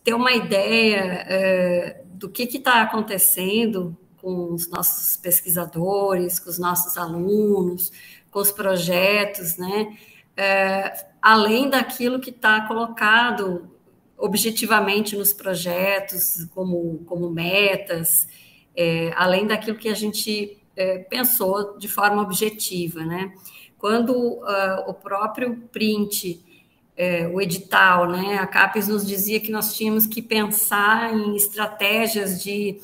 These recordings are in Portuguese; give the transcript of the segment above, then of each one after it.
ter uma ideia do que está acontecendo com os nossos pesquisadores, com os nossos alunos, com os projetos, né? Além daquilo que está colocado objetivamente nos projetos, como metas, além daquilo que a gente pensou de forma objetiva, né? Quando o próprio print, o edital, né, a CAPES nos dizia que nós tínhamos que pensar em estratégias de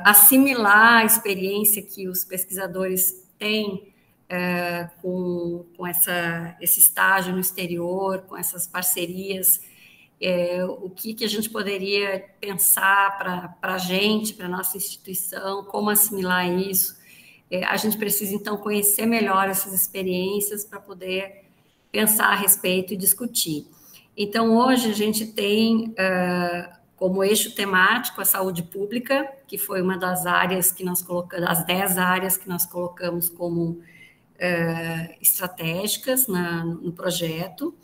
assimilar a experiência que os pesquisadores têm com esse estágio no exterior, com essas parcerias, o que a gente poderia pensar para a gente, para a nossa instituição, como assimilar isso. A gente precisa, então, conhecer melhor essas experiências para poder pensar a respeito e discutir. Então, hoje a gente tem como eixo temático a saúde pública, que foi uma das áreas que nós colocamos, das 10 áreas que nós colocamos como estratégicas no projeto.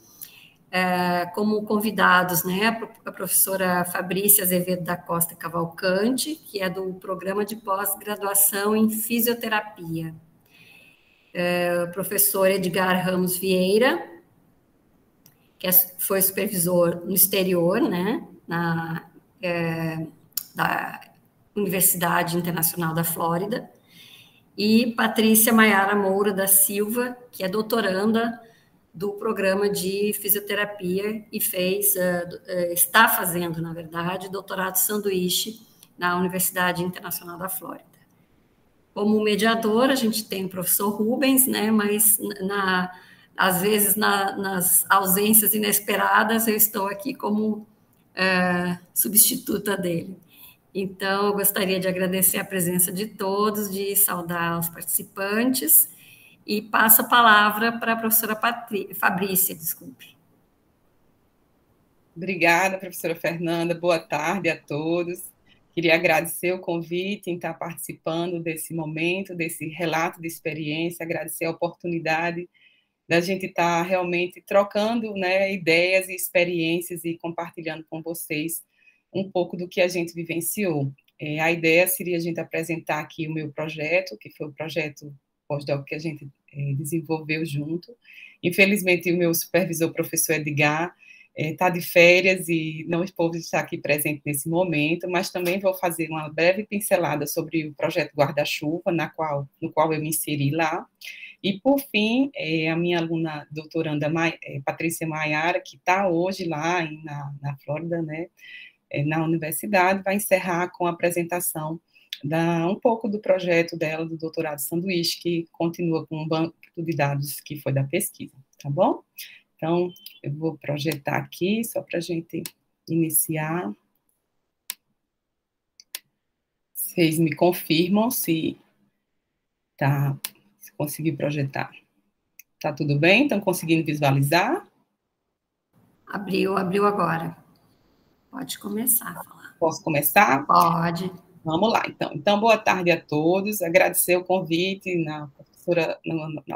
Como convidados, né, a professora Fabrícia Azevedo da Costa Cavalcante, que é do Programa de Pós-Graduação em Fisioterapia. O professor Edgar Ramos Vieira, que foi supervisor no exterior, né, da Universidade Internacional da Flórida, e Patrícia Maiara Moura da Silva, que é doutoranda do programa de fisioterapia e está fazendo, na verdade, doutorado sanduíche na Universidade Internacional da Flórida. Como mediador, a gente tem o professor Rubens, né, mas às vezes nas ausências inesperadas eu estou aqui como substituta dele. Então, eu gostaria de agradecer a presença de todos, de saudar os participantes, e passo a palavra para a professora Fabrícia, desculpe. Obrigada, professora Fernanda. Boa tarde a todos. Queria agradecer o convite em estar participando desse momento, desse relato de experiência, agradecer a oportunidade da gente estar realmente trocando, né, ideias e experiências e compartilhando com vocês um pouco do que a gente vivenciou. A ideia seria a gente apresentar aqui o meu projeto, que foi o projeto pós-doc que a gente desenvolveu junto. Infelizmente, o meu supervisor, professor Edgar, está de férias e não pôde estar aqui presente nesse momento, mas também vou fazer uma breve pincelada sobre o projeto Guarda-Chuva, no qual eu me inseri lá. E, por fim, a minha aluna doutoranda Patrícia Maiara, que está hoje lá na Flórida, né, na universidade, vai encerrar com a apresentação um pouco do projeto dela, do doutorado sanduíche, que continua com um banco de dados que foi da pesquisa, tá bom? Então, eu vou projetar aqui, só para a gente iniciar. Vocês me confirmam se consegui projetar. Tá tudo bem? Estão conseguindo visualizar? Abriu agora. Pode começar a falar. Posso começar? Pode. Vamos lá, então. Então, boa tarde a todos. Agradecer o convite na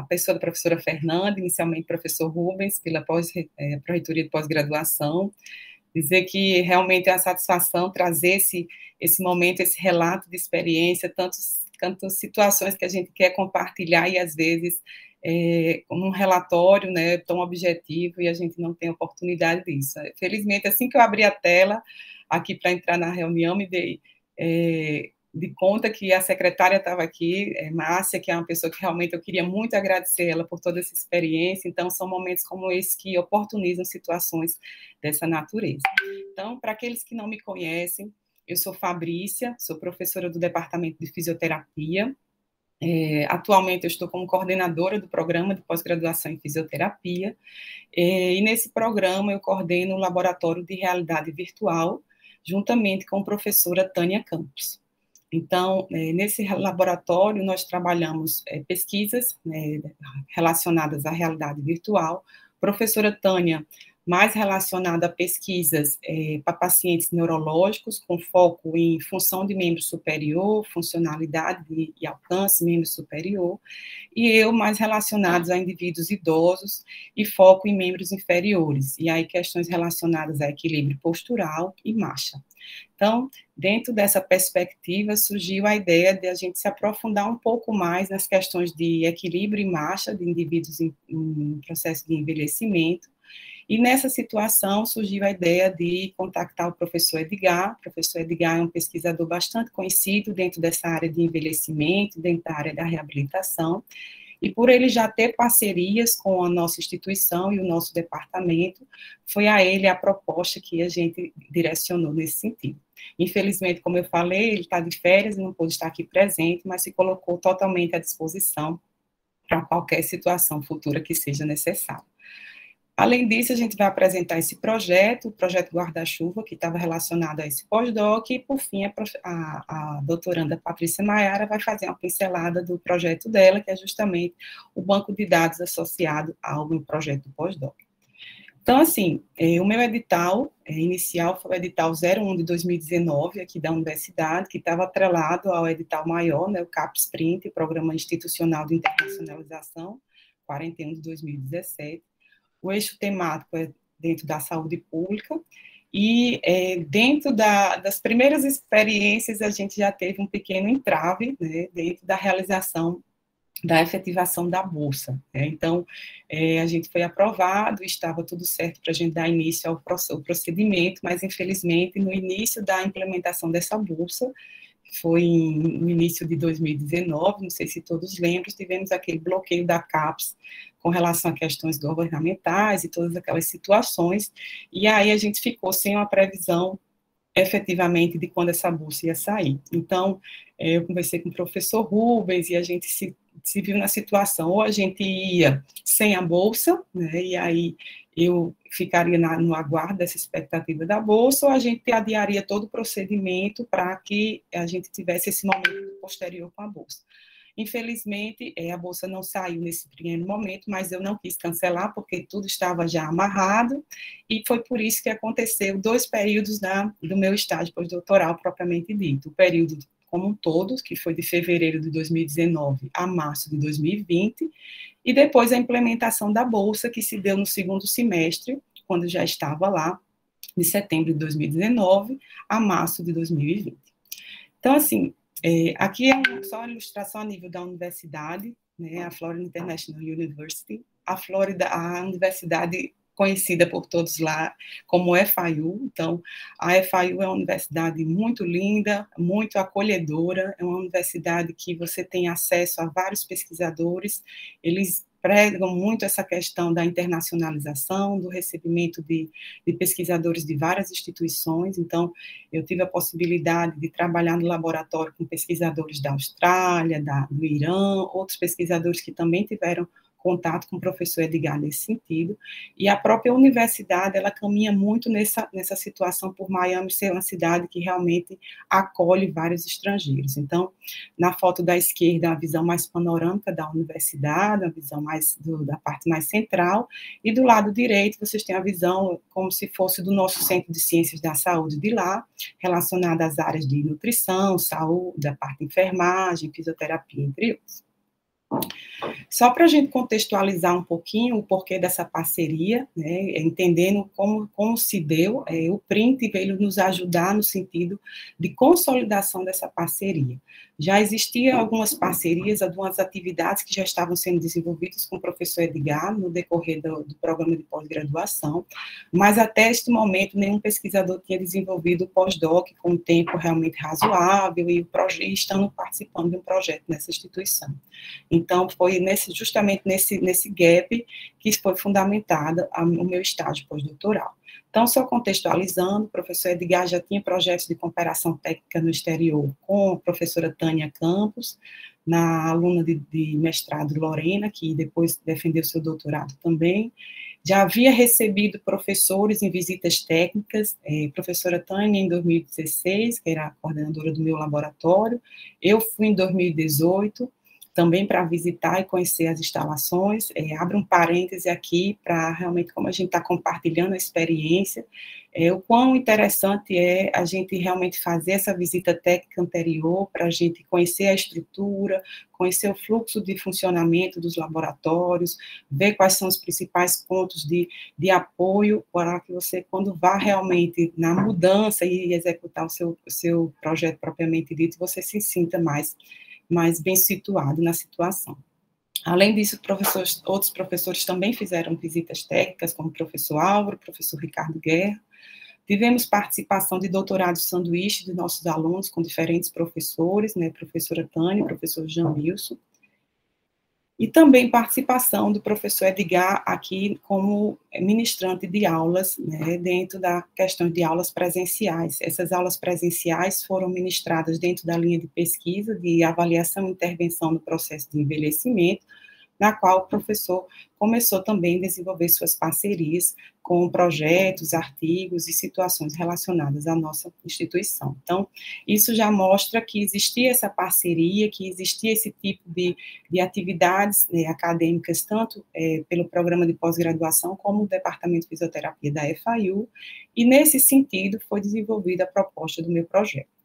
pessoa da professora Fernanda, inicialmente professor Rubens, pela Pró-Reitoria de Pós-Graduação. Dizer que realmente é uma satisfação trazer esse momento, esse relato de experiência, tantas situações que a gente quer compartilhar e, às vezes, um relatório, né, tão objetivo, e a gente não tem oportunidade disso. Felizmente, assim que eu abri a tela aqui para entrar na reunião, me dei de conta que a secretária estava aqui, Márcia, que é uma pessoa que realmente eu queria muito agradecer ela por toda essa experiência. Então, são momentos como esse que oportunizam situações dessa natureza. Então, para aqueles que não me conhecem, eu sou Fabrícia, sou professora do Departamento de Fisioterapia. Atualmente, eu estou como coordenadora do Programa de Pós-Graduação em Fisioterapia, e nesse programa eu coordeno o Laboratório de Realidade Virtual, juntamente com a professora Tânia Campos. Então, nesse laboratório, nós trabalhamos pesquisas relacionadas à realidade virtual. A professora Tânia mais relacionado a pesquisas para pacientes neurológicos, com foco em função de membro superior, funcionalidade e alcance membro superior, e eu mais relacionados a indivíduos idosos e foco em membros inferiores, e aí questões relacionadas a equilíbrio postural e marcha. Então, dentro dessa perspectiva, surgiu a ideia de a gente se aprofundar um pouco mais nas questões de equilíbrio e marcha de indivíduos em processo de envelhecimento. E nessa situação surgiu a ideia de contactar o professor Edgar. O professor Edgar é um pesquisador bastante conhecido dentro dessa área de envelhecimento, dentro da área da reabilitação. E por ele já ter parcerias com a nossa instituição e o nosso departamento, foi a ele a proposta que a gente direcionou nesse sentido. Infelizmente, como eu falei, ele está de férias e não pôde estar aqui presente, mas se colocou totalmente à disposição para qualquer situação futura que seja necessária. Além disso, a gente vai apresentar esse projeto, o projeto Guarda-Chuva, que estava relacionado a esse pós-doc, e, por fim, a doutoranda Patrícia Maiara vai fazer uma pincelada do projeto dela, que é justamente o banco de dados associado ao meu projeto do pós-doc. Então, assim, o meu edital inicial foi o edital 01 de 2019, aqui da universidade, que estava atrelado ao edital maior, né, o CAPES-Sprint, o Programa Institucional de Internacionalização, 41 de 2017. O eixo temático é dentro da saúde pública, e dentro das primeiras experiências a gente já teve um pequeno entrave, né, dentro da realização da efetivação da bolsa. Né? Então, a gente foi aprovado, estava tudo certo para a gente dar início ao procedimento, mas, infelizmente, no início da implementação dessa bolsa, foi no início de 2019, não sei se todos lembram, tivemos aquele bloqueio da CAPES com relação a questões governamentais e todas aquelas situações, e aí a gente ficou sem uma previsão efetivamente de quando essa bolsa ia sair. Então, eu conversei com o professor Rubens e a gente se viu na situação, ou a gente ia sem a bolsa, né, e aí eu ficaria no aguardo dessa expectativa da bolsa, ou a gente adiaria todo o procedimento para que a gente tivesse esse momento posterior com a bolsa. Infelizmente, a bolsa não saiu nesse primeiro momento, mas eu não quis cancelar, porque tudo estava já amarrado, e foi por isso que aconteceu 2 períodos do meu estágio pós-doutoral, propriamente dito. O período como um todo, que foi de fevereiro de 2019 a março de 2020, e depois a implementação da bolsa, que se deu no segundo semestre, quando já estava lá, de setembro de 2019 a março de 2020. Então, assim, aqui é só uma ilustração a nível da universidade, né, a Florida International University, a universidade conhecida por todos lá como FIU. Então, a FIU é uma universidade muito linda, muito acolhedora, é uma universidade que você tem acesso a vários pesquisadores, eles pregam muito essa questão da internacionalização, do recebimento de pesquisadores de várias instituições. Então, eu tive a possibilidade de trabalhar no laboratório com pesquisadores da Austrália, do Irã, outros pesquisadores que também tiveram contato com o professor Edgar nesse sentido, e a própria universidade, ela caminha muito nessa situação por Miami ser uma cidade que realmente acolhe vários estrangeiros. Então, na foto da esquerda, a visão mais panorâmica da universidade, a visão mais da parte mais central, e do lado direito, vocês têm a visão como se fosse do nosso Centro de Ciências da Saúde de lá, relacionada às áreas de nutrição, saúde, a parte de enfermagem, fisioterapia, entre outros. Só para a gente contextualizar um pouquinho o porquê dessa parceria, né, entendendo como se deu, o Print veio nos ajudar no sentido de consolidação dessa parceria. Já existiam algumas parcerias, algumas atividades que já estavam sendo desenvolvidas com o professor Edgar no decorrer do programa de pós-graduação, mas até este momento nenhum pesquisador tinha desenvolvido o pós-doc com um tempo realmente razoável e estando participando de um projeto nessa instituição. Então, foi justamente nesse gap que foi fundamentada o meu estágio pós-doutoral. Então, só contextualizando, o professor Edgar já tinha projetos de cooperação técnica no exterior com a professora Tânia Campos, na aluna de mestrado Lorena, que depois defendeu seu doutorado também. Já havia recebido professores em visitas técnicas, professora Tânia em 2016, que era a coordenadora do meu laboratório, eu fui em 2018, também para visitar e conhecer as instalações. Abro um parêntese aqui para realmente, como a gente está compartilhando a experiência, o quão interessante é a gente realmente fazer essa visita técnica anterior para a gente conhecer a estrutura, conhecer o fluxo de funcionamento dos laboratórios, ver quais são os principais pontos de apoio para que você, quando vá realmente na mudança e executar o seu projeto propriamente dito, você se sinta mais bem situado na situação. Além disso, outros professores também fizeram visitas técnicas, como o professor Álvaro, o professor Ricardo Guerra. Tivemos participação de doutorados sanduíche de nossos alunos com diferentes professores, né, professora Tânia, professor Jamilson, e também participação do professor Edgar aqui como ministrante de aulas, né, dentro da questão de aulas presenciais. Essas aulas presenciais foram ministradas dentro da linha de pesquisa de avaliação e intervenção no processo de envelhecimento, na qual o professor começou também a desenvolver suas parcerias com projetos, artigos e situações relacionadas à nossa instituição. Então, isso já mostra que existia essa parceria, que existia esse tipo de atividades, né, acadêmicas, tanto pelo programa de pós-graduação como o Departamento de Fisioterapia da FAIU, e nesse sentido foi desenvolvida a proposta do meu projeto.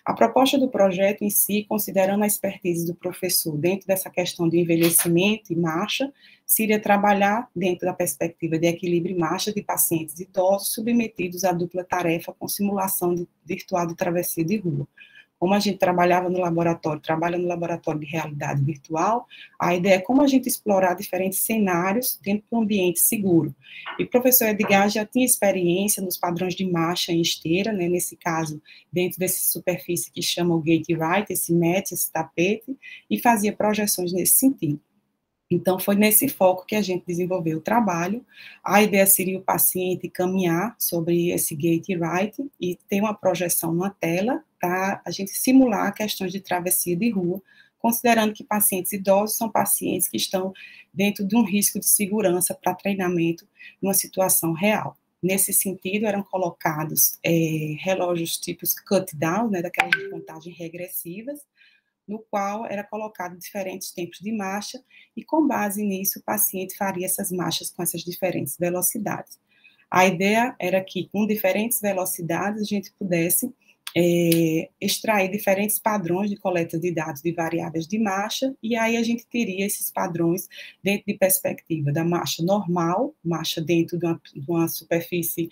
A proposta do projeto em si, considerando a expertise do professor dentro dessa questão de envelhecimento e marcha, seria trabalhar dentro da perspectiva de equilíbrio e marcha de pacientes idosos submetidos à dupla tarefa com simulação virtual de travessia de rua. Como a gente trabalha no laboratório de realidade virtual, a ideia é como a gente explorar diferentes cenários dentro de um ambiente seguro. E o professor Edgar já tinha experiência nos padrões de marcha em esteira, né, nesse caso, dentro dessa superfície que chama o gate right, esse mat, esse tapete, e fazia projeções nesse sentido. Então, foi nesse foco que a gente desenvolveu o trabalho. A ideia seria o paciente caminhar sobre esse gate right e ter uma projeção na tela para a gente simular questões de travessia de rua, considerando que pacientes idosos são pacientes que estão dentro de um risco de segurança para treinamento numa situação real. Nesse sentido, eram colocados relógios tipos cut-down, né, daquelas de contagem regressivas, no qual era colocado diferentes tempos de marcha, e com base nisso o paciente faria essas marchas com essas diferentes velocidades. A ideia era que, com diferentes velocidades, a gente pudesse extrair diferentes padrões de coleta de dados de variáveis de marcha, e aí a gente teria esses padrões dentro de perspectiva da marcha normal, marcha dentro de uma superfície,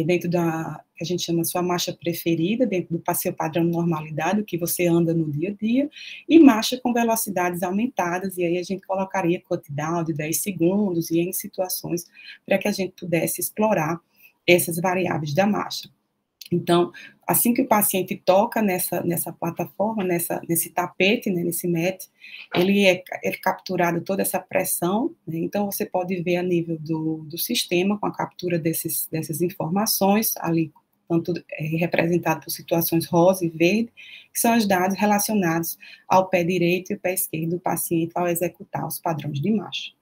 dentro da, que a gente chama sua marcha preferida, dentro do seu padrão de normalidade, o que você anda no dia a dia, e marcha com velocidades aumentadas, e aí a gente colocaria cut-down de 10 segundos, e em situações para que a gente pudesse explorar essas variáveis da marcha. Então, assim que o paciente toca nessa plataforma, nesse tapete, né, nesse mat, ele é capturado toda essa pressão, né, então você pode ver a nível do sistema, com a captura dessas informações, ali, tanto representado por situações rosa e verde, que são os dados relacionados ao pé direito e o pé esquerdo do paciente ao executar os padrões de marcha.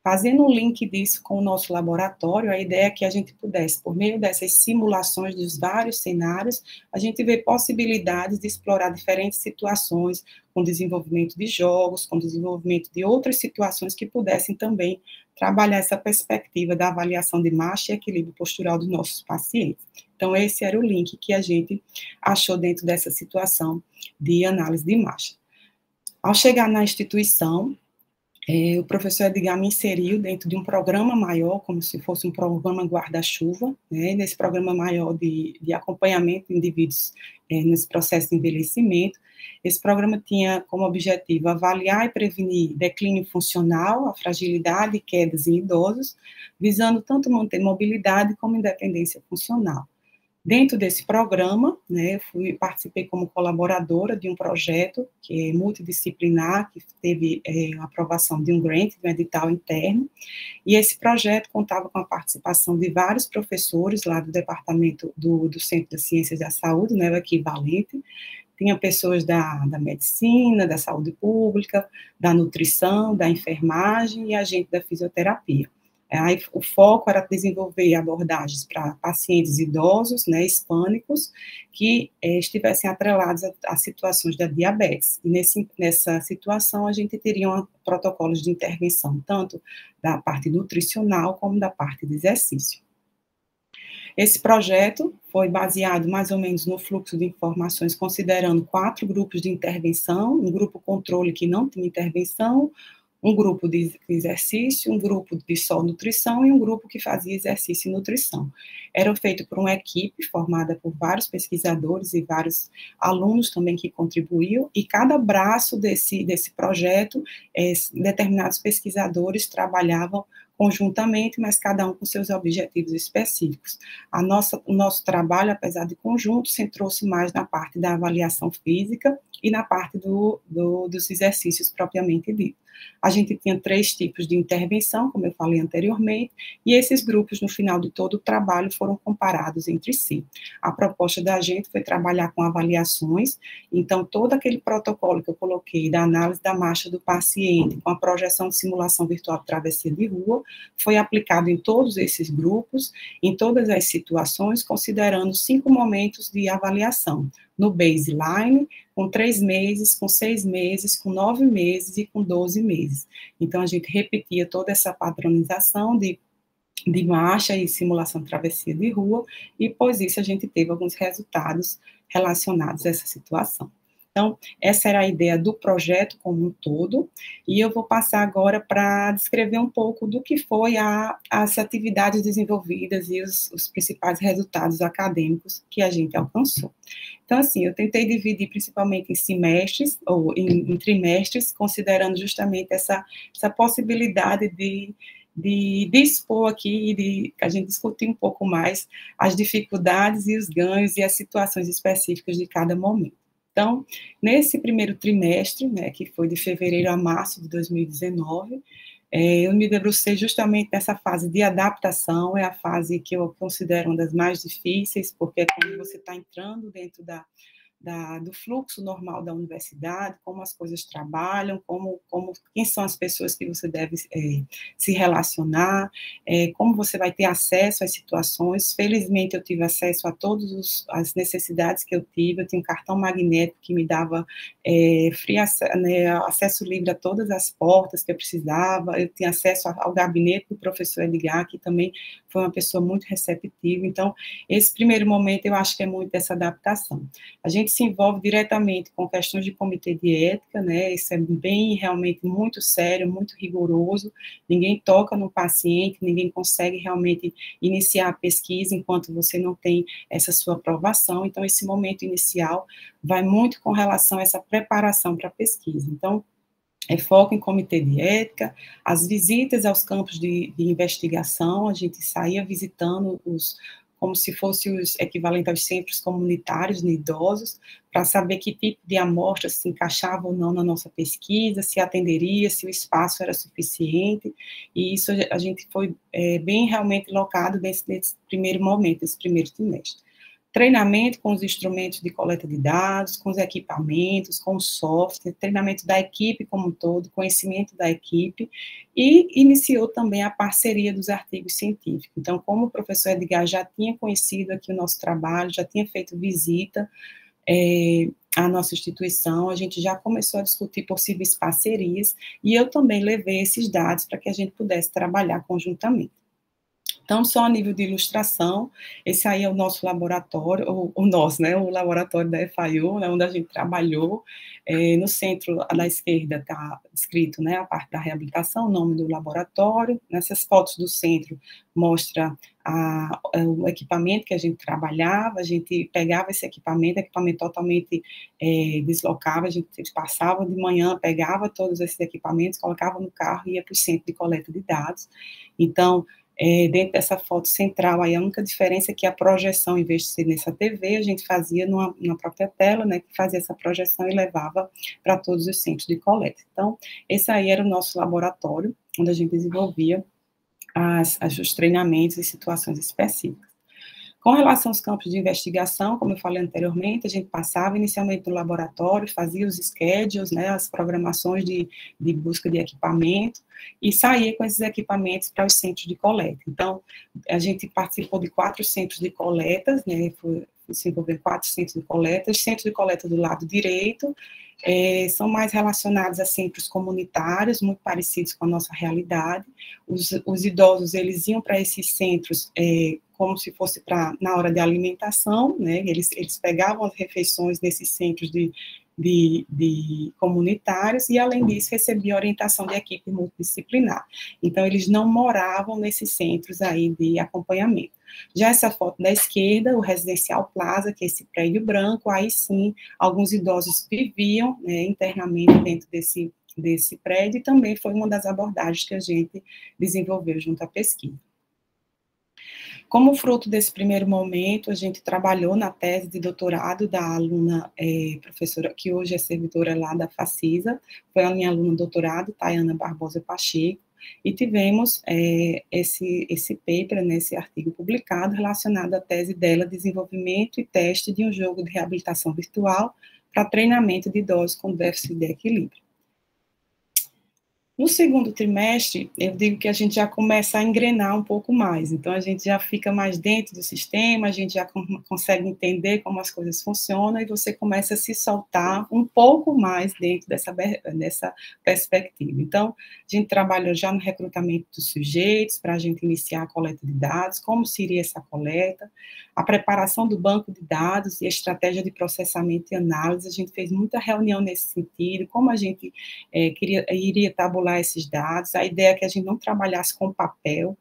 Fazendo um link disso com o nosso laboratório, a ideia é que a gente pudesse, por meio dessas simulações dos vários cenários, a gente ver possibilidades de explorar diferentes situações, com desenvolvimento de jogos, com desenvolvimento de outras situações que pudessem também trabalhar essa perspectiva da avaliação de marcha e equilíbrio postural dos nossos pacientes. Então, esse era o link que a gente achou dentro dessa situação de análise de marcha. Ao chegar na instituição, o professor Edgar me inseriu dentro de um programa maior, como se fosse um programa guarda-chuva, né, nesse programa maior de acompanhamento de indivíduos nesse processo de envelhecimento. Esse programa tinha como objetivo avaliar e prevenir declínio funcional, a fragilidade e quedas em idosos, visando tanto manter mobilidade como independência funcional. Dentro desse programa, né, participei como colaboradora de um projeto que é multidisciplinar, que teve a aprovação de um grant, de um edital interno, e esse projeto contava com a participação de vários professores lá do departamento do Centro das Ciências da Saúde, né, o equivalente, tinha pessoas da medicina, da saúde pública, da nutrição, da enfermagem e a gente da fisioterapia. Aí, o foco era desenvolver abordagens para pacientes idosos, né, hispânicos, que estivessem atrelados a situações da diabetes. E nessa situação, a gente teria protocolos de intervenção, tanto da parte nutricional como da parte de exercício. Esse projeto foi baseado mais ou menos no fluxo de informações, considerando 4 grupos de intervenção, um grupo controle que não tinha intervenção, um grupo de exercício, um grupo de só nutrição e um grupo que fazia exercício e nutrição. Era feito por uma equipe formada por vários pesquisadores e vários alunos também que contribuíam, e cada braço desse projeto, determinados pesquisadores trabalhavam conjuntamente, mas cada um com seus objetivos específicos. O nosso trabalho, apesar de conjunto, centrou-se mais na parte da avaliação física e na parte dos exercícios propriamente dito. A gente tinha 3 tipos de intervenção, como eu falei anteriormente, e esses grupos, no final de todo o trabalho, foram comparados entre si. A proposta da gente foi trabalhar com avaliações, então, todo aquele protocolo que eu coloquei da análise da marcha do paciente, com a projeção de simulação virtual de travessia de rua, foi aplicado em todos esses grupos, em todas as situações, considerando 5 momentos de avaliação, no baseline, com 3 meses, com 6 meses, com 9 meses e com 12 meses. Então, a gente repetia toda essa padronização de marcha e simulação de travessia de rua, e, após isso, a gente teve alguns resultados relacionados a essa situação. Então, essa era a ideia do projeto como um todo, e eu vou passar agora para descrever um pouco do que foi as atividades desenvolvidas e os principais resultados acadêmicos que a gente alcançou. Então, assim, eu tentei dividir principalmente em semestres, ou em trimestres, considerando justamente essa possibilidade de expor aqui e de a gente discutir um pouco mais as dificuldades e os ganhos e as situações específicas de cada momento. Então, nesse primeiro trimestre, né, que foi de fevereiro a março de 2019, eu me debrucei justamente nessa fase de adaptação, é a fase que eu considero uma das mais difíceis, porque é quando você está entrando dentro do fluxo normal da universidade, como as coisas trabalham, quem são as pessoas que você deve se relacionar, como você vai ter acesso às situações. Felizmente, eu tive acesso a todas as necessidades que eu tive, eu tinha um cartão magnético que me dava acesso livre a todas as portas que eu precisava, eu tinha acesso ao gabinete do professor Edgar, que também foi uma pessoa muito receptiva. Então, esse primeiro momento, eu acho que é muito dessa adaptação. A gente se envolve diretamente com questões de comitê de ética, né, isso é bem, realmente, muito sério, muito rigoroso, ninguém toca no paciente, ninguém consegue realmente iniciar a pesquisa enquanto você não tem essa sua aprovação, então esse momento inicial vai muito com relação a essa preparação para a pesquisa. Então, foco em comitê de ética, as visitas aos campos de investigação, a gente saía visitando como se fossem os equivalentes aos centros comunitários de idosos, para saber que tipo de amostra se encaixava ou não na nossa pesquisa, se atenderia, se o espaço era suficiente, e isso a gente foi bem realmente locado nesse primeiro momento, nesse primeiro trimestre. Treinamento com os instrumentos de coleta de dados, com os equipamentos, com o software, treinamento da equipe como um todo, conhecimento da equipe, e iniciou também a parceria dos artigos científicos. Então, como o professor Edgar já tinha conhecido aqui o nosso trabalho, já tinha feito visita à nossa instituição, a gente já começou a discutir possíveis parcerias, e eu também levei esses dados para que a gente pudesse trabalhar conjuntamente. Então, só a nível de ilustração, esse aí é o nosso laboratório, o nosso, né, o laboratório da FIU, né, onde a gente trabalhou. No centro, da esquerda, está escrito, né, a parte da reabilitação, o nome do laboratório. Nessas fotos do centro, mostra o equipamento que a gente trabalhava, a gente pegava esse equipamento totalmente deslocável, a gente passava de manhã, pegava todos esses equipamentos, colocava no carro e ia para o centro de coleta de dados. Então, dentro dessa foto central, aí a única diferença é que a projeção, em vez de ser nessa TV, a gente fazia na própria tela, né, que fazia essa projeção e levava para todos os centros de coleta. Então, esse aí era o nosso laboratório, onde a gente desenvolvia os treinamentos e situações específicas. Com relação aos campos de investigação, como eu falei anteriormente, a gente passava inicialmente no laboratório, fazia os schedules, né, as programações de busca de equipamento, e saía com esses equipamentos para os centros de coleta. Então, a gente participou de 4 centros de coletas, né, se envolver 4 centros de coleta. Os centros de coleta do lado direito são mais relacionados a centros comunitários, muito parecidos com a nossa realidade. Os idosos, eles iam para esses centros como se fosse na hora de alimentação, né? Eles pegavam as refeições nesses centros de comunitários e, além disso, recebiam orientação de equipe multidisciplinar. Então, eles não moravam nesses centros aí de acompanhamento. Já essa foto da esquerda, o Residencial Plaza, que é esse prédio branco, aí sim, alguns idosos viviam, né, internamente dentro desse prédio, e também foi uma das abordagens que a gente desenvolveu junto à pesquisa. Como fruto desse primeiro momento, a gente trabalhou na tese de doutorado da aluna, professora, que hoje é servidora lá da Facisa, foi a minha aluna doutorado, Tayana Barbosa Pacheco, e tivemos esse paper, esse artigo publicado, relacionado à tese dela, desenvolvimento e teste de um jogo de reabilitação virtual para treinamento de idosos com déficit de equilíbrio. No segundo trimestre, eu digo que a gente já começa a engrenar um pouco mais, então a gente já fica mais dentro do sistema, a gente já consegue entender como as coisas funcionam, e você começa a se soltar um pouco mais dentro dessa perspectiva. Então, a gente trabalhou já no recrutamento dos sujeitos, para a gente iniciar a coleta de dados, como seria essa coleta, a preparação do banco de dados e a estratégia de processamento e análise. A gente fez muita reunião nesse sentido, como a gente iria tabular esses dados. A ideia é que a gente não trabalhasse com papel,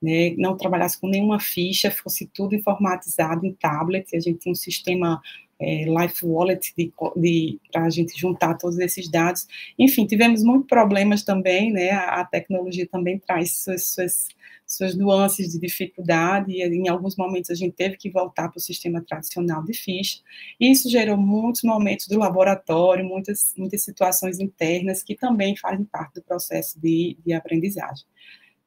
né, não trabalhasse com nenhuma ficha, fosse tudo informatizado em tablet. A gente tinha um sistema Life Wallet para a gente juntar todos esses dados. Enfim, tivemos muitos problemas também, né, a tecnologia também traz suas nuances de dificuldade, e em alguns momentos a gente teve que voltar para o sistema tradicional de ficha, e isso gerou muitos momentos do laboratório, muitas situações internas que também fazem parte do processo de aprendizagem.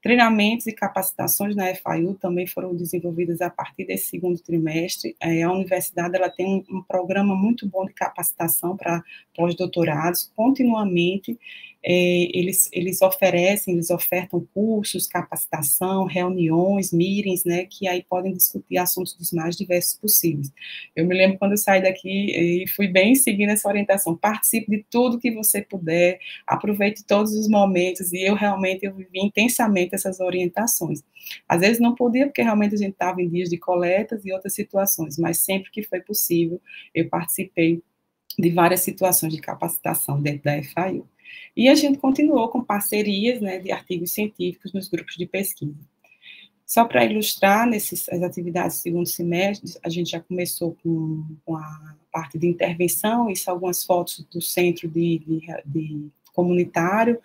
Treinamentos e capacitações na FIU também foram desenvolvidas a partir desse segundo trimestre. A universidade ela tem um programa muito bom de capacitação para pós-doutorados, continuamente. Eles ofertam cursos, capacitação, reuniões, meetings, né, que aí podem discutir assuntos dos mais diversos possíveis. Eu me lembro quando eu saí daqui e fui bem seguindo essa orientação: participe de tudo que você puder, aproveite todos os momentos, e eu vivi intensamente essas orientações. Às vezes não podia, porque realmente a gente estava em dias de coletas e outras situações, mas sempre que foi possível, eu participei de várias situações de capacitação dentro da FIU. E a gente continuou com parcerias, né, de artigos científicos nos grupos de pesquisa. Só para ilustrar, as atividades do segundo semestre, a gente já começou com a parte de intervenção, isso algumas fotos do centro de comunitário.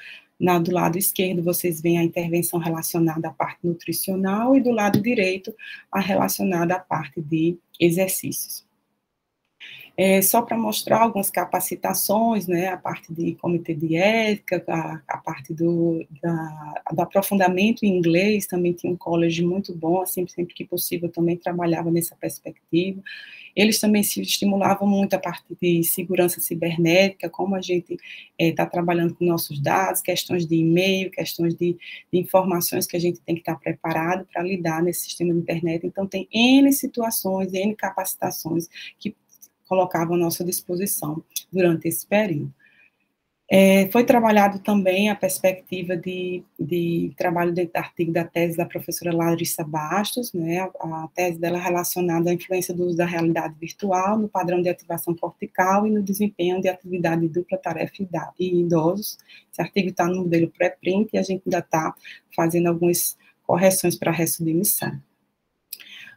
Do lado esquerdo, vocês veem a intervenção relacionada à parte nutricional, e do lado direito, a relacionada à parte de exercícios. Só para mostrar algumas capacitações, né, a parte de comitê de ética, a parte do aprofundamento em inglês, também tinha um college muito bom, sempre que possível também trabalhava nessa perspectiva. Eles também se estimulavam muito a parte de segurança cibernética, como a gente está trabalhando com nossos dados, questões de e-mail, questões de informações que a gente tem que estar preparado para lidar nesse sistema de internet. Então, tem N situações, N capacitações que colocavam à nossa disposição durante esse período. Foi trabalhado também a perspectiva de trabalho dentro do artigo da tese da professora Larissa Bastos, né, a tese dela relacionada à influência do uso da realidade virtual no padrão de ativação cortical e no desempenho de atividade de dupla tarefa em idosos. Esse artigo está no modelo pré-print e a gente ainda está fazendo algumas correções para a ressubmissão.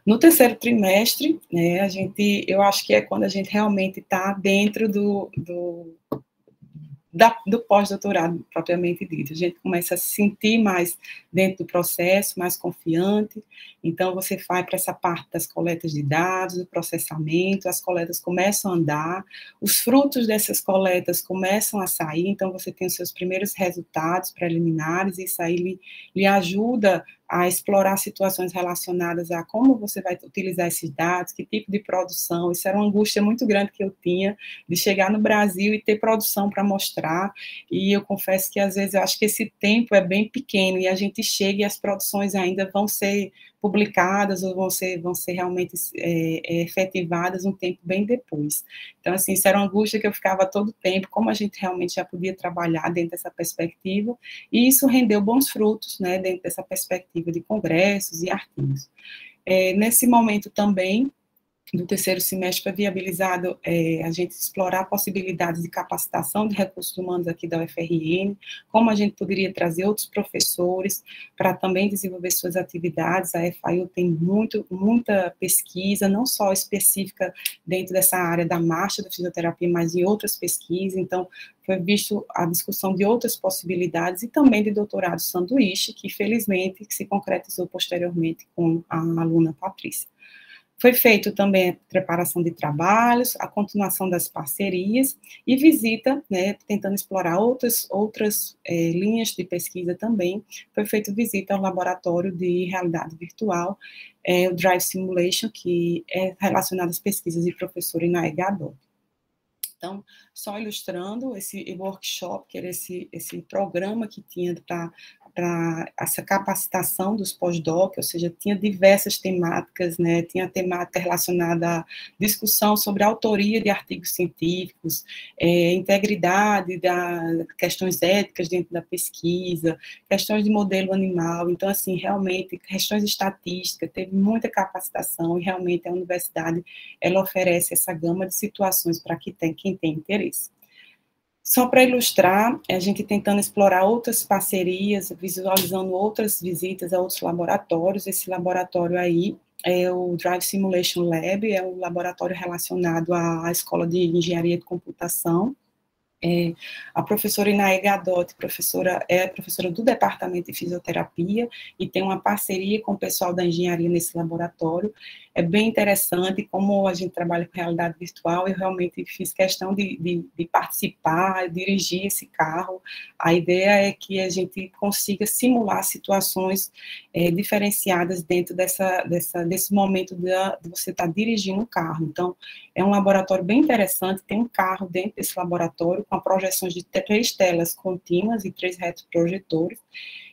No terceiro trimestre, né, eu acho que é quando a gente realmente está dentro do pós-doutorado propriamente dito. A gente começa a se sentir mais dentro do processo, mais confiante. Então, você vai para essa parte das coletas de dados, do processamento, as coletas começam a andar, os frutos dessas coletas começam a sair, então você tem os seus primeiros resultados preliminares, e isso aí lhe ajuda a explorar situações relacionadas a como você vai utilizar esses dados, que tipo de produção. Isso era uma angústia muito grande que eu tinha, de chegar no Brasil e ter produção para mostrar, e eu confesso que, às vezes, eu acho que esse tempo é bem pequeno, e a gente chega e as produções ainda vão ser publicadas ou vão ser realmente efetivadas um tempo bem depois. Então, assim, isso era uma angústia que eu ficava todo tempo, como a gente realmente já podia trabalhar dentro dessa perspectiva, e isso rendeu bons frutos, né, dentro dessa perspectiva de congressos e artigos. Nesse momento também, do terceiro semestre, foi viabilizado a gente explorar possibilidades de capacitação de recursos humanos aqui da UFRN, como a gente poderia trazer outros professores para também desenvolver suas atividades. A FIU tem muita pesquisa, não só específica dentro dessa área da marcha da fisioterapia, mas em outras pesquisas, então foi visto a discussão de outras possibilidades e também de doutorado sanduíche, que felizmente se concretizou posteriormente com a aluna Patrícia. Foi feito também a preparação de trabalhos, a continuação das parcerias e visita, né, tentando explorar outras linhas de pesquisa também. Foi feita visita ao laboratório de realidade virtual, o Drive Simulation, que é relacionado às pesquisas de professor Inaê Gadot. Então, só ilustrando esse workshop, que era esse programa que tinha para essa capacitação dos pós-doc, ou seja, tinha diversas temáticas, né, tinha temática relacionada à discussão sobre a autoria de artigos científicos, integridade questões éticas dentro da pesquisa, questões de modelo animal, então, assim, realmente, questões estatísticas, teve muita capacitação, e realmente a universidade, ela oferece essa gama de situações para quem tem interesse. Só para ilustrar, a gente tentando explorar outras parcerias, visualizando outras visitas a outros laboratórios. Esse laboratório aí é o Drive Simulation Lab, é um laboratório relacionado à Escola de Engenharia de Computação. A professora Inaê Gadot, professora do Departamento de Fisioterapia, e tem uma parceria com o pessoal da engenharia nesse laboratório. É bem interessante como a gente trabalha com realidade virtual. Eu realmente fiz questão de participar, dirigir esse carro. A ideia é que a gente consiga simular situações diferenciadas dentro desse momento de você estar dirigindo um carro. Então, é um laboratório bem interessante, tem um carro dentro desse laboratório, com projeções de 3 telas contínuas e 3 retroprojetores,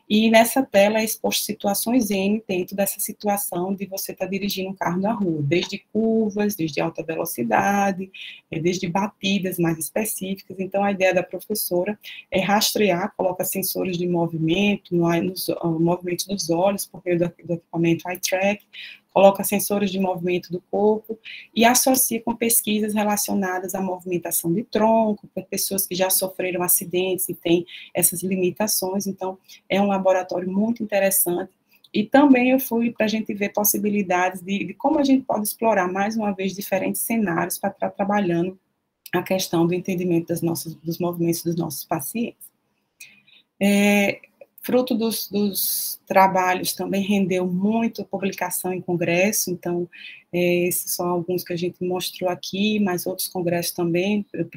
e nessa tela é exposto situações N dentro dessa situação de você estar dirigindo um carro na rua, desde curvas, desde alta velocidade, desde batidas mais específicas. Então, a ideia da professora é rastrear, coloca sensores de movimento, no movimento dos olhos, por meio do equipamento eye track, coloca sensores de movimento do corpo e associa com pesquisas relacionadas à movimentação de tronco, para pessoas que já sofreram acidentes e têm essas limitações. Então, é um laboratório muito interessante. E também eu fui para a gente ver possibilidades de como a gente pode explorar, mais uma vez, diferentes cenários para estar trabalhando a questão do entendimento dos movimentos dos nossos pacientes. Fruto dos trabalhos também rendeu muito publicação em congresso, então, esses são alguns que a gente mostrou aqui, mas outros congressos também, eu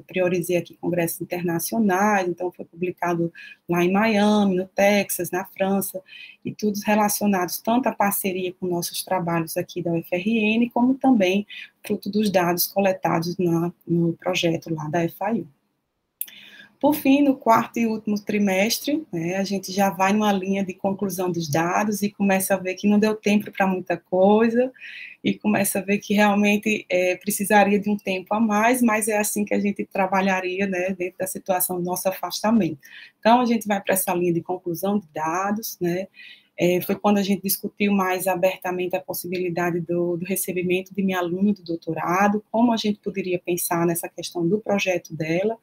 priorizei aqui congressos internacionais, então foi publicado lá em Miami, no Texas, na França, e todos relacionados tanto à parceria com nossos trabalhos aqui da UFRN, como também fruto dos dados coletados no projeto lá da FIU. Por fim, no 4º e último trimestre, né, a gente já vai numa linha de conclusão dos dados e começa a ver que não deu tempo para muita coisa, e começa a ver que realmente precisaria de um tempo a mais, mas é assim que a gente trabalharia, né, dentro da situação do nosso afastamento. Então, a gente vai para essa linha de conclusão de dados, né, foi quando a gente discutiu mais abertamente a possibilidade do recebimento de minha aluna do doutorado, como a gente poderia pensar nessa questão do projeto dela.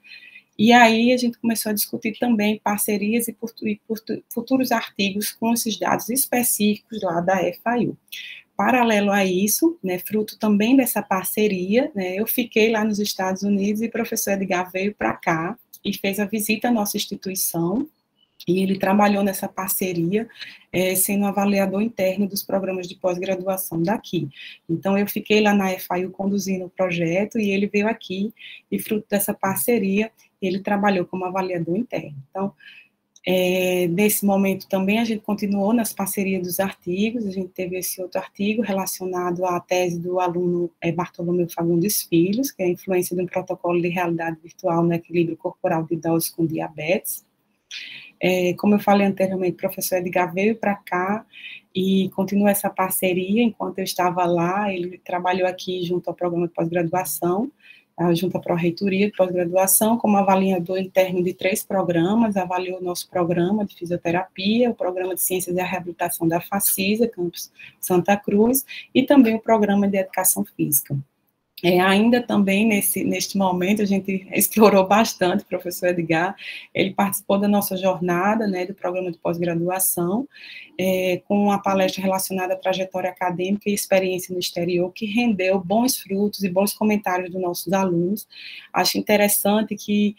E aí a gente começou a discutir também parcerias e futuros artigos com esses dados específicos lá da FIU. Paralelo a isso, né, fruto também dessa parceria, né, eu fiquei lá nos Estados Unidos e o professor Edgar veio para cá e fez a visita à nossa instituição, e ele trabalhou nessa parceria, sendo um avaliador interno dos programas de pós-graduação daqui. Então, eu fiquei lá na FIU conduzindo o projeto, e ele veio aqui, e fruto dessa parceria, ele trabalhou como avaliador interno. Então, Nesse momento também a gente continuou nas parcerias dos artigos, a gente teve esse outro artigo relacionado à tese do aluno Bartolomeu Fagundes Filhos, que é a influência de um protocolo de realidade virtual no equilíbrio corporal de idosos com diabetes. Como eu falei anteriormente, o professor Edgar veio para cá e continua essa parceria. Enquanto eu estava lá, ele trabalhou aqui junto ao programa de pós-graduação, junto à Pró-Reitoria de Pós-Graduação, como avaliador interno de 3 programas, avaliou o nosso programa de fisioterapia, o programa de Ciências da Reabilitação da Facisa, campus Santa Cruz, e também o programa de Educação Física. Ainda também, neste momento, a gente explorou bastante o professor Edgar, ele participou da nossa jornada, né, do programa de pós-graduação, com uma palestra relacionada à trajetória acadêmica e experiência no exterior, que rendeu bons frutos e bons comentários dos nossos alunos. Acho interessante que,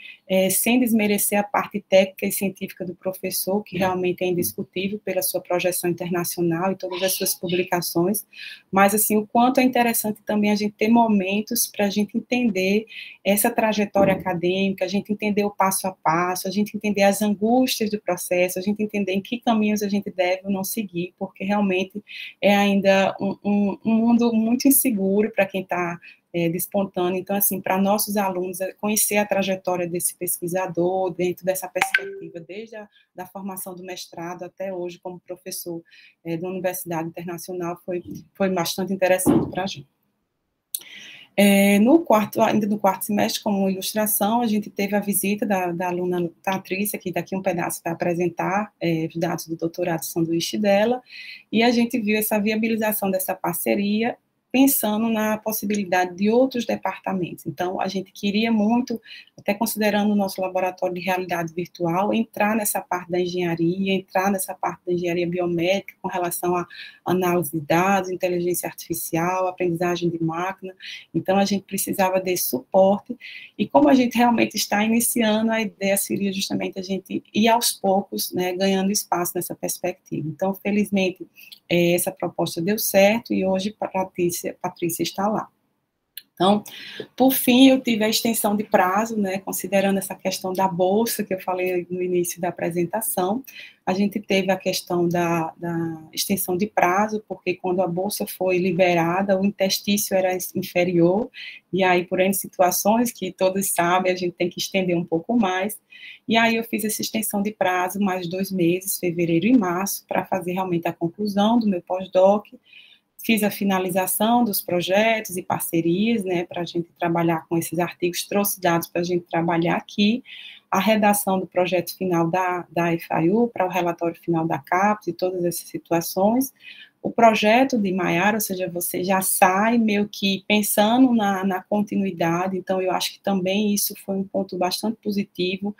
sem desmerecer a parte técnica e científica do professor, que realmente é indiscutível pela sua projeção internacional e todas as suas publicações, mas, assim, o quanto é interessante também a gente ter momentos para a gente entender essa trajetória acadêmica, a gente entender o passo a passo, a gente entender as angústias do processo, a gente entender em que caminhos a gente deve ou não seguir, porque realmente é ainda um mundo muito inseguro para quem está despontando. Então, assim, para nossos alunos, conhecer a trajetória desse pesquisador, dentro dessa perspectiva, desde da formação do mestrado até hoje, como professor da Universidade Internacional, foi bastante interessante para a gente. Ainda no quarto semestre, como ilustração, a gente teve a visita da aluna Patrícia, que daqui um pedaço vai apresentar os dados do doutorado sanduíche dela, e a gente viu essa viabilização dessa parceria, pensando na possibilidade de outros departamentos. Então, a gente queria muito, até considerando o nosso laboratório de realidade virtual, entrar nessa parte da engenharia, entrar nessa parte da engenharia biomédica, com relação à análise de dados, inteligência artificial, aprendizagem de máquina. Então, a gente precisava desse suporte, e como a gente realmente está iniciando, a ideia seria justamente a gente ir aos poucos, né, ganhando espaço nessa perspectiva. Então, felizmente, essa proposta deu certo, e hoje Patrícia está lá. Então, por fim, eu tive a extensão de prazo, né, considerando essa questão da bolsa, que eu falei no início da apresentação, a gente teve a questão da extensão de prazo, porque quando a bolsa foi liberada, o interstício era inferior, e aí, por N situações que todos sabem, a gente tem que estender um pouco mais, e aí eu fiz essa extensão de prazo, mais 2 meses, fevereiro e março, para fazer realmente a conclusão do meu pós-doc. Fiz a finalização dos projetos e parcerias, né, para a gente trabalhar com esses artigos, trouxe dados para a gente trabalhar aqui, a redação do projeto final da FAU, para o relatório final da CAPES e todas essas situações, o projeto de Maiara, ou seja, você já sai meio que pensando na continuidade, então eu acho que também isso foi um ponto bastante positivo,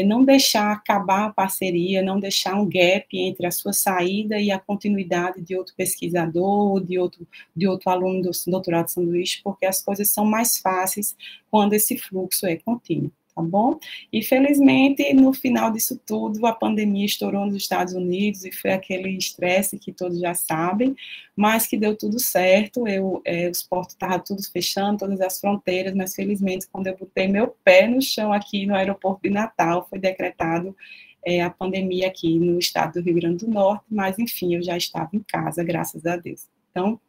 não deixar acabar a parceria, não deixar um gap entre a sua saída e a continuidade de outro pesquisador, ou de outro aluno do doutorado sanduíche, porque as coisas são mais fáceis quando esse fluxo é contínuo. Tá bom? E, felizmente, no final disso tudo, a pandemia estourou nos Estados Unidos e foi aquele estresse que todos já sabem, mas que deu tudo certo, os portos estavam tudo fechando, todas as fronteiras, mas, felizmente, quando eu botei meu pé no chão aqui no aeroporto de Natal, foi decretado a pandemia aqui no estado do Rio Grande do Norte, mas, enfim, eu já estava em casa, graças a Deus. Então,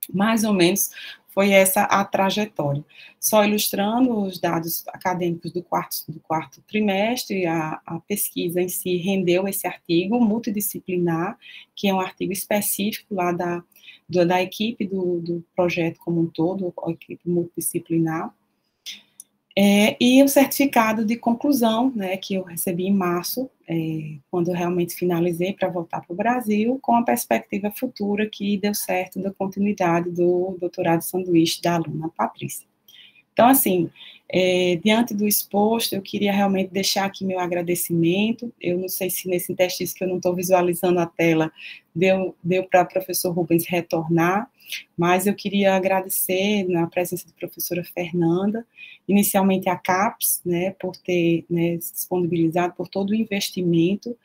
mais ou menos foi essa a trajetória. Só ilustrando os dados acadêmicos do quarto trimestre, a pesquisa em si rendeu esse artigo multidisciplinar, que é um artigo específico lá da equipe do projeto como um todo, a equipe multidisciplinar, e o certificado de conclusão, né, que eu recebi em março, quando eu realmente finalizei para voltar para o Brasil, com a perspectiva futura que deu certo da continuidade do doutorado sanduíche da aluna Patrícia. Então, assim, diante do exposto, eu queria realmente deixar aqui meu agradecimento. Eu não sei se nesse interstício que eu não estou visualizando a tela, deu para o professor Rubens retornar, mas eu queria agradecer na presença da professora Fernanda, inicialmente a CAPES, né, por ter, né, se disponibilizado, por todo o investimento,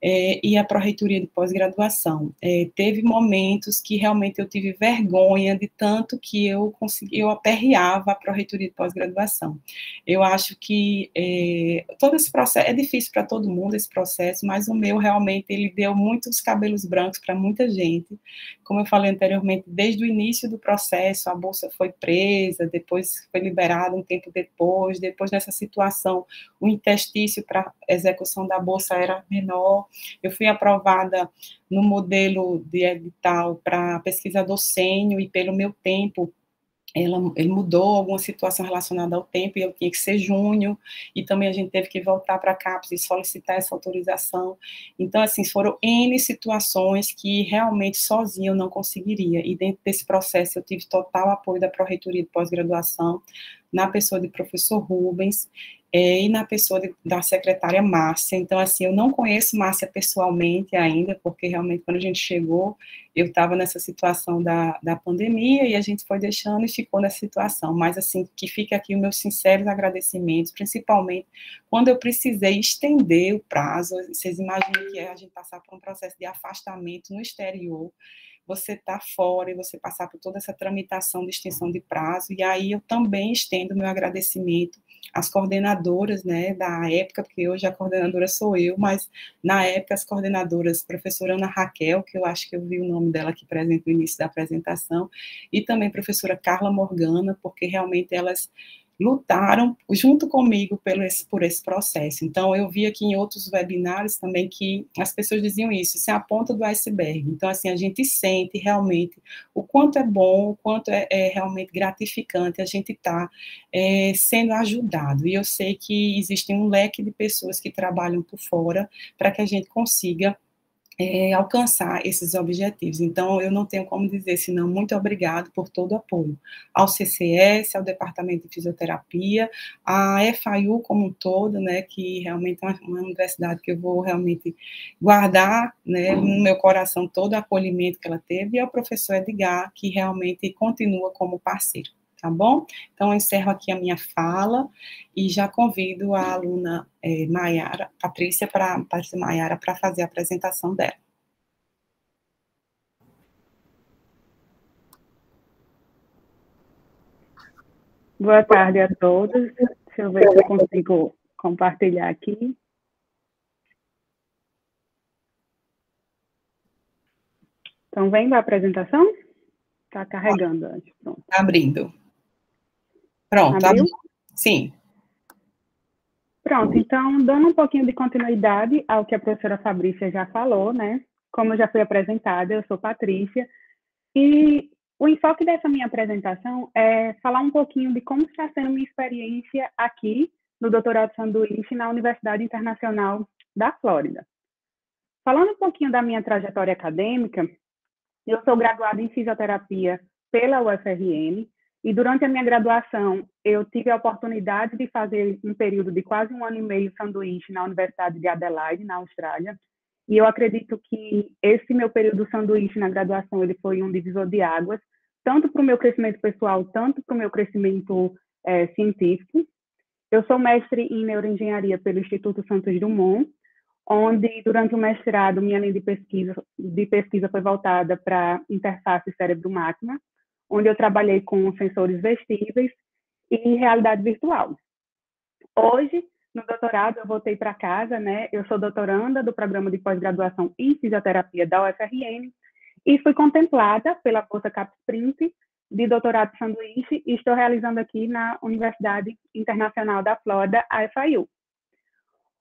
e a Pró-Reitoria de Pós-Graduação. Teve momentos que realmente eu tive vergonha de tanto que eu aperreava a Pró-Reitoria de Pós-Graduação. Eu acho que todo esse processo, é difícil para todo mundo esse processo, mas o meu realmente, ele deu muitos cabelos brancos para muita gente. Como eu falei anteriormente, desde o início do processo, a bolsa foi presa, depois foi liberada um tempo depois nessa situação, o interstício para execução da bolsa era menor. Eu fui aprovada no modelo de edital para pesquisador sênior e pelo meu tempo, ele mudou alguma situação relacionada ao tempo e eu tinha que ser júnior, e também a gente teve que voltar para a CAPES e solicitar essa autorização. Então, assim, foram N situações que realmente sozinha eu não conseguiria, e dentro desse processo eu tive total apoio da Pró-Reitoria de Pós-Graduação, na pessoa de professor Rubens, e na pessoa da secretária Márcia. Então, assim, eu não conheço Márcia pessoalmente ainda, porque realmente quando a gente chegou, eu estava nessa situação da pandemia, e a gente foi deixando e ficou nessa situação, mas, assim, que fica aqui os meus sinceros agradecimentos, principalmente quando eu precisei estender o prazo. Vocês imaginam que é a gente passar por um processo de afastamento no exterior, você está fora e você passar por toda essa tramitação de extensão de prazo, e aí eu também estendo meu agradecimento às coordenadoras, né, da época, porque hoje a coordenadora sou eu, mas na época as coordenadoras, professora Ana Raquel, que eu acho que eu vi o nome dela aqui presente no início da apresentação, e também professora Carla Morgana, porque realmente elas lutaram junto comigo por esse processo. Então, eu vi aqui em outros webinários também que as pessoas diziam isso é a ponta do iceberg. Então, assim, a gente sente realmente o quanto é bom, o quanto é realmente gratificante a gente estar sendo ajudado. E eu sei que existe um leque de pessoas que trabalham por fora para que a gente consiga alcançar esses objetivos. Então, eu não tenho como dizer senão muito obrigado por todo o apoio ao CCS, ao Departamento de Fisioterapia, à FIU como um todo, né, que realmente é uma universidade que eu vou realmente guardar, né, no meu coração todo o acolhimento que ela teve, e ao professor Edgar, que realmente continua como parceiro. Tá bom? Então, eu encerro aqui a minha fala e já convido a aluna Patrícia Maiara, para fazer a apresentação dela. Boa tarde a todos. Deixa eu ver se eu consigo compartilhar aqui. Estão vendo a apresentação? Está carregando antes. Pronto. Abrindo. Pronto. Abriu? Sim. Pronto, então, dando um pouquinho de continuidade ao que a professora Fabrícia já falou, né? Como já foi apresentada, eu sou Patrícia, e o enfoque dessa minha apresentação é falar um pouquinho de como está sendo minha experiência aqui no doutorado sanduíche na Universidade Internacional da Flórida. Falando um pouquinho da minha trajetória acadêmica, eu sou graduada em fisioterapia pela UFRN, e durante a minha graduação eu tive a oportunidade de fazer um período de quase 1 ano e meio sanduíche na Universidade de Adelaide, na Austrália, e eu acredito que esse meu período sanduíche na graduação ele foi um divisor de águas, tanto para o meu crescimento pessoal, tanto para o meu crescimento científico. Eu sou mestre em neuroengenharia pelo Instituto Santos Dumont, onde, durante o mestrado, minha linha de pesquisa foi voltada para interface cérebro-máquina, onde eu trabalhei com sensores vestíveis e realidade virtual. Hoje, no doutorado, eu voltei para casa, né? Eu sou doutoranda do programa de pós-graduação em fisioterapia da UFRN e fui contemplada pela Bolsa CAPES-Sprint de doutorado sanduíche e estou realizando aqui na Universidade Internacional da Flórida, a FIU.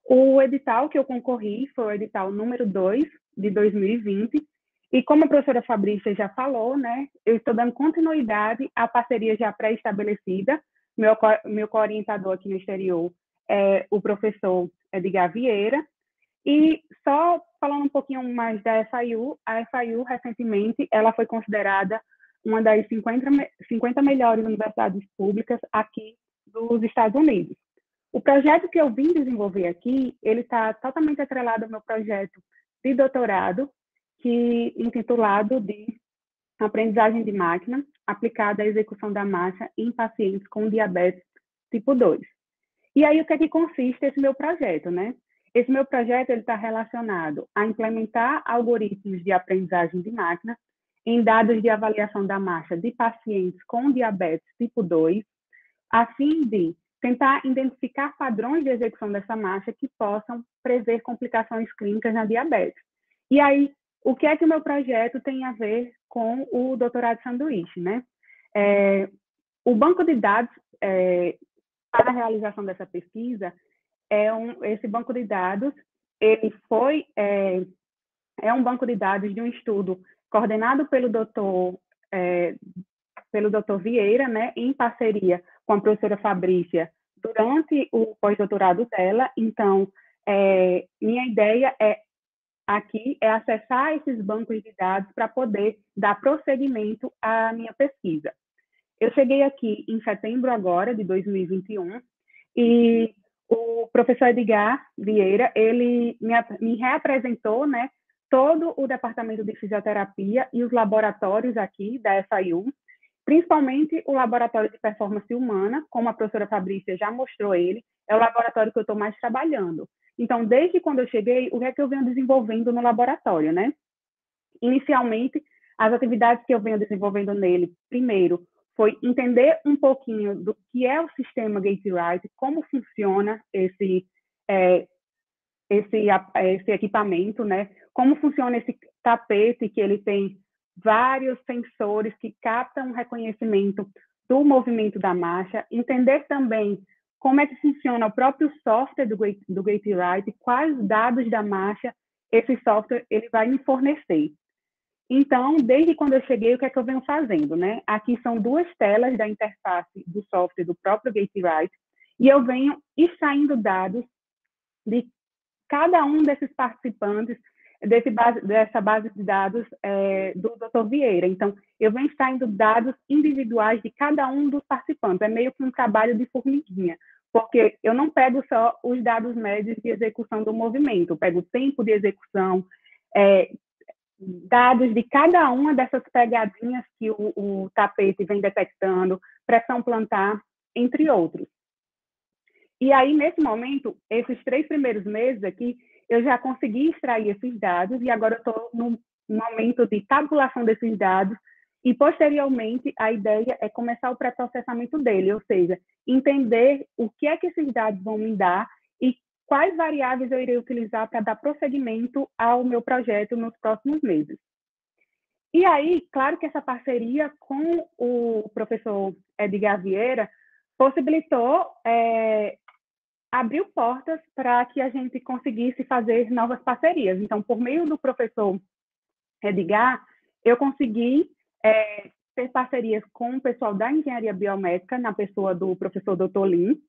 O edital que eu concorri foi o edital número 2 de 2020, e como a professora Fabrícia já falou, né, eu estou dando continuidade à parceria já pré-estabelecida. Meu co-orientador aqui no exterior é o professor Edgar Vieira, e só falando um pouquinho mais da FIU, a FIU, recentemente, ela foi considerada uma das 50 melhores universidades públicas aqui dos Estados Unidos. O projeto que eu vim desenvolver aqui, ele está totalmente atrelado ao meu projeto de doutorado, intitulado de Aprendizagem de Máquina, aplicada à execução da marcha em pacientes com diabetes tipo 2. E aí, o que é que consiste esse meu projeto, né? esse meu projeto está relacionado a implementar algoritmos de aprendizagem de máquina em dados de avaliação da marcha de pacientes com diabetes tipo 2, a fim de tentar identificar padrões de execução dessa marcha que possam prever complicações clínicas na diabetes. E aí, o que é que o meu projeto tem a ver com o doutorado de sanduíche, né? O banco de dados para a realização dessa pesquisa esse banco de dados, ele é um banco de dados de um estudo coordenado pelo doutor Vieira, né, em parceria com a professora Fabrícia, durante o pós-doutorado dela. Então, minha ideia aqui é acessar esses bancos de dados para poder dar prosseguimento à minha pesquisa. Eu cheguei aqui em setembro agora, de 2021, e o professor Edgar Vieira, ele me reapresentou, né, todo o departamento de fisioterapia e os laboratórios aqui da FIU, principalmente o laboratório de performance humana, como a professora Fabrícia já mostrou ele, é o laboratório que eu estou mais trabalhando. Então, desde quando eu cheguei, o que é que eu venho desenvolvendo no laboratório, né? Inicialmente, as atividades que eu venho desenvolvendo nele, primeiro, foi entender um pouquinho do que é o sistema Gate-Right, como funciona esse equipamento, né? Como funciona esse tapete, que ele tem vários sensores que captam o reconhecimento do movimento da marcha, entender também como é que funciona o próprio software do Gate-Right, quais dados da marcha esse software ele vai me fornecer. Então, desde quando eu cheguei, o que é que eu venho fazendo, né? Aqui são duas telas da interface do software do próprio Gate-Right, e eu venho extraindo dados de cada um desses participantes dessa base de dados do Dr. Vieira. Então, eu venho extraindo dados individuais de cada um dos participantes. É meio que um trabalho de formiguinha, porque eu não pego só os dados médios de execução do movimento, eu pego o tempo de execução, dados de cada uma dessas pegadinhas que o tapete vem detectando, pressão plantar, entre outros. E aí, nesse momento, esses 3 primeiros meses aqui, eu já consegui extrair esses dados e agora eu estou no momento de tabulação desses dados e, posteriormente, a ideia é começar o pré-processamento dele, ou seja, entender o que é que esses dados vão me dar e quais variáveis eu irei utilizar para dar prosseguimento ao meu projeto nos próximos meses. E aí, claro que essa parceria com o professor Edgar Vieira possibilitou, abriu portas para que a gente conseguisse fazer novas parcerias. Então, por meio do professor Edgar, eu consegui ter parcerias com o pessoal da engenharia biomédica, na pessoa do professor Dr. Lin,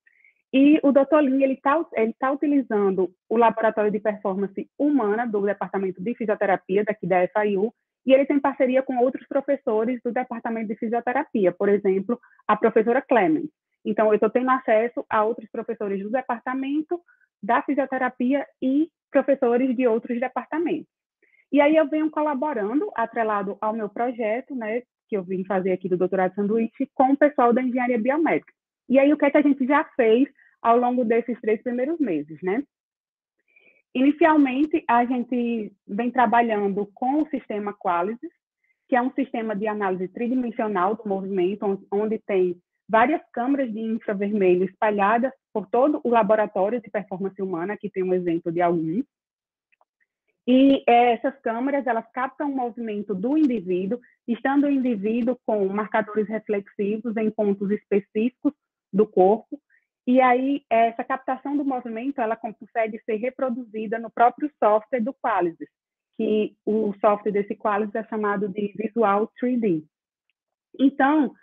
e o Dr. Lin ele tá utilizando o laboratório de performance humana do departamento de fisioterapia daqui da FIU, e ele tem parceria com outros professores do departamento de fisioterapia, por exemplo, a professora Clemens. Então, eu estou tendo acesso a outros professores do departamento da fisioterapia e professores de outros departamentos. E aí eu venho colaborando, atrelado ao meu projeto, né, que eu vim fazer aqui do doutorado de sanduíche, com o pessoal da engenharia biomédica. E aí, o que é que a gente já fez ao longo desses 3 primeiros meses, né? Inicialmente, a gente vem trabalhando com o sistema Qualisys, que é um sistema de análise tridimensional do movimento, onde tem várias câmeras de infravermelho espalhadas por todo o laboratório de performance humana, aqui tem um exemplo de alguns. E essas câmeras, elas captam o movimento do indivíduo, estando o indivíduo com marcadores reflexivos em pontos específicos do corpo, e aí essa captação do movimento, ela consegue ser reproduzida no próprio software do Qualisys, que o software desse Qualisys é chamado de Visual 3D. Então,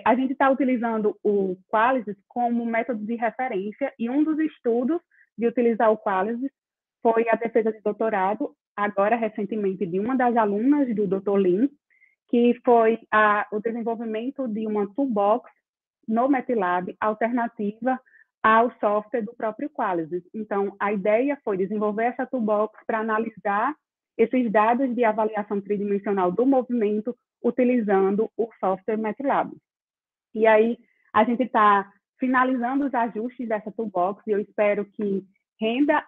a gente está utilizando o Qualisys como método de referência, e um dos estudos de utilizar o Qualisys foi a defesa de doutorado, agora recentemente, de uma das alunas do Dr. Lin, que foi o desenvolvimento de uma toolbox no MATLAB alternativa ao software do próprio Qualisys. Então, a ideia foi desenvolver essa toolbox para analisar esses dados de avaliação tridimensional do movimento utilizando o software MATLAB. E aí, a gente está finalizando os ajustes dessa toolbox e eu espero que renda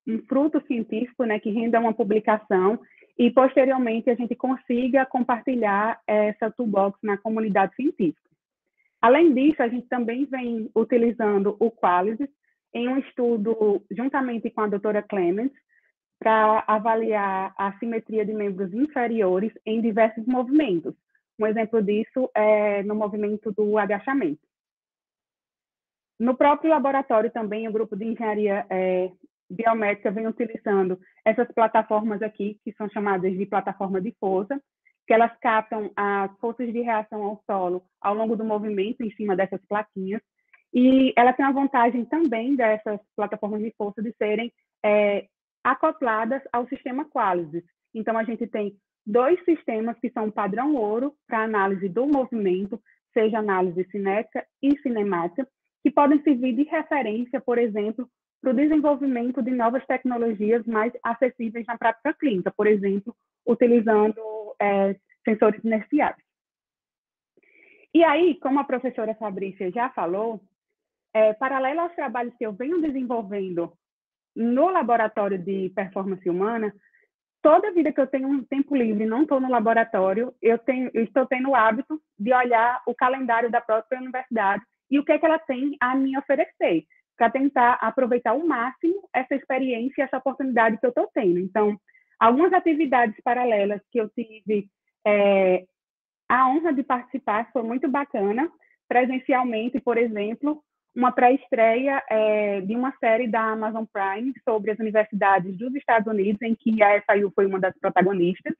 um fruto científico, né, que renda uma publicação e, posteriormente, a gente consiga compartilhar essa toolbox na comunidade científica. Além disso, a gente também vem utilizando o Qualys em um estudo, juntamente com a doutora Clemens, para avaliar a simetria de membros inferiores em diversos movimentos. Um exemplo disso é no movimento do agachamento. No próprio laboratório também, o grupo de engenharia biomédica vem utilizando essas plataformas aqui, que são chamadas de plataforma de força, que elas captam as forças de reação ao solo ao longo do movimento em cima dessas plaquinhas, e ela tem a vantagem também dessas plataformas de força de serem acopladas ao sistema Qualys. Então, a gente tem 2 sistemas que são padrão ouro para análise do movimento, seja análise cinética e cinemática, que podem servir de referência, por exemplo, para o desenvolvimento de novas tecnologias mais acessíveis na prática clínica, por exemplo, utilizando sensores inerciais. E aí, como a professora Fabrícia já falou, paralelo aos trabalhos que eu venho desenvolvendo no laboratório de performance humana, toda vida que eu tenho um tempo livre e não estou no laboratório, eu estou tendo o hábito de olhar o calendário da própria universidade e o que é que ela tem a me oferecer, para tentar aproveitar ao máximo essa experiência e essa oportunidade que eu estou tendo. Então, algumas atividades paralelas que eu tive a honra de participar, foi muito bacana, presencialmente, por exemplo, uma pré-estreia de uma série da Amazon Prime sobre as universidades dos Estados Unidos, em que a FIU foi uma das protagonistas.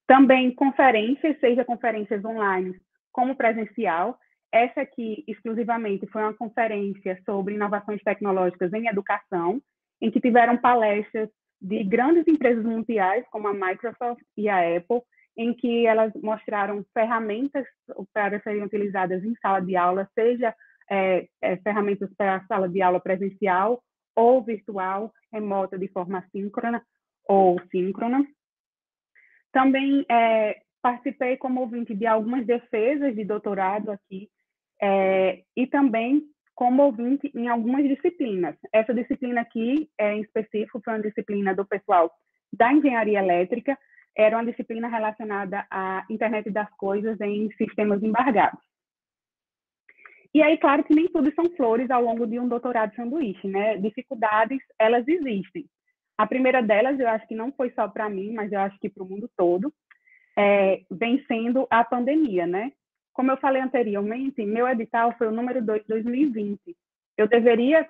Também conferências, seja conferências online como presencial. Essa aqui, exclusivamente, foi uma conferência sobre inovações tecnológicas em educação, em que tiveram palestras de grandes empresas mundiais, como a Microsoft e a Apple, em que elas mostraram ferramentas para serem utilizadas em sala de aula, seja ferramentas para a sala de aula presencial ou virtual, remota, de forma assíncrona ou síncrona. Também participei como ouvinte de algumas defesas de doutorado aqui, e também como ouvinte em algumas disciplinas. Essa disciplina aqui, em específico, foi uma disciplina do pessoal da engenharia elétrica, era uma disciplina relacionada à internet das coisas em sistemas embargados. E aí, claro que nem tudo são flores ao longo de um doutorado sanduíche, né? Dificuldades, elas existem. A primeira delas, eu acho que não foi só para mim, mas eu acho que para o mundo todo, vem sendo a pandemia, né? Como eu falei anteriormente, meu edital foi o número 2 de 2020. Eu deveria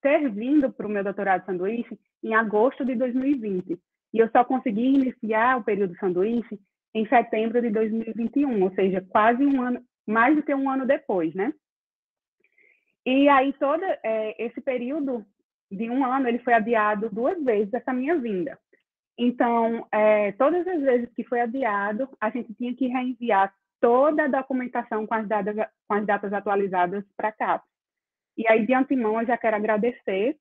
ter vindo para o meu doutorado sanduíche em agosto de 2020. E eu só consegui iniciar o período sanduíche em setembro de 2021, ou seja, quase um ano, mais do que um ano depois, né? E aí, todo esse período de um ano, ele foi adiado 2 vezes, essa minha vinda. Então, todas as vezes que foi adiado, a gente tinha que reenviar toda a documentação com as datas atualizadas para cá. E aí, de antemão, eu já quero agradecer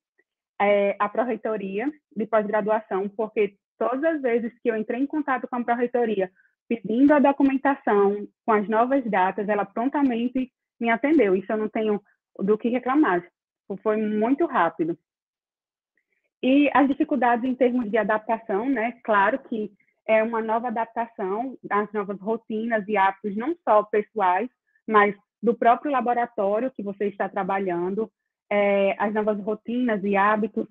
a Pró-Reitoria de Pós-Graduação, porque todas as vezes que eu entrei em contato com a Pró-Reitoria pedindo a documentação com as novas datas, ela prontamente me atendeu. Isso eu não tenho do que reclamar. Foi muito rápido. E as dificuldades em termos de adaptação, né? Claro que é uma nova adaptação às novas rotinas e hábitos, não só pessoais, mas do próprio laboratório que você está trabalhando, as novas rotinas e hábitos,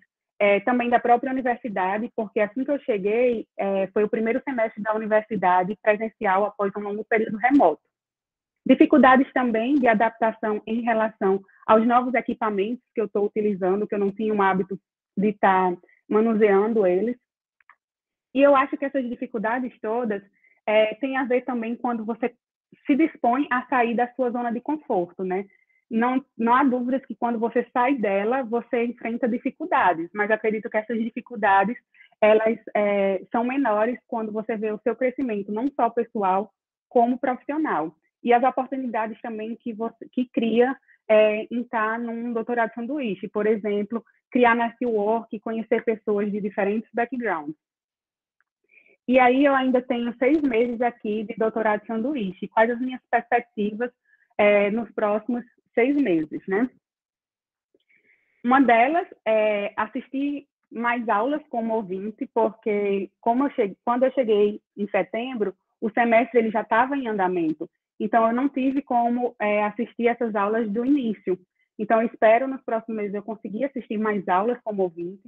também da própria universidade, porque assim que eu cheguei, foi o primeiro semestre da universidade presencial após um longo período remoto. Dificuldades também de adaptação em relação aos novos equipamentos que eu estou utilizando, que eu não tinha um hábito de estar manuseando eles. E eu acho que essas dificuldades todas têm a ver também quando você se dispõe a sair da sua zona de conforto, né? Não há dúvidas que quando você sai dela, você enfrenta dificuldades, mas acredito que essas dificuldades, elas são menores quando você vê o seu crescimento, não só pessoal, como profissional. E as oportunidades também que cria em estar num doutorado sanduíche, por exemplo, criar network, conhecer pessoas de diferentes backgrounds. E aí eu ainda tenho 6 meses aqui de doutorado sanduíche. Quais as minhas perspectivas nos próximos 6 meses, né? Uma delas é assistir mais aulas como ouvinte, porque quando eu cheguei em setembro, o semestre ele já estava em andamento, então eu não tive como assistir essas aulas do início. Então, eu espero nos próximos meses eu conseguir assistir mais aulas como ouvinte,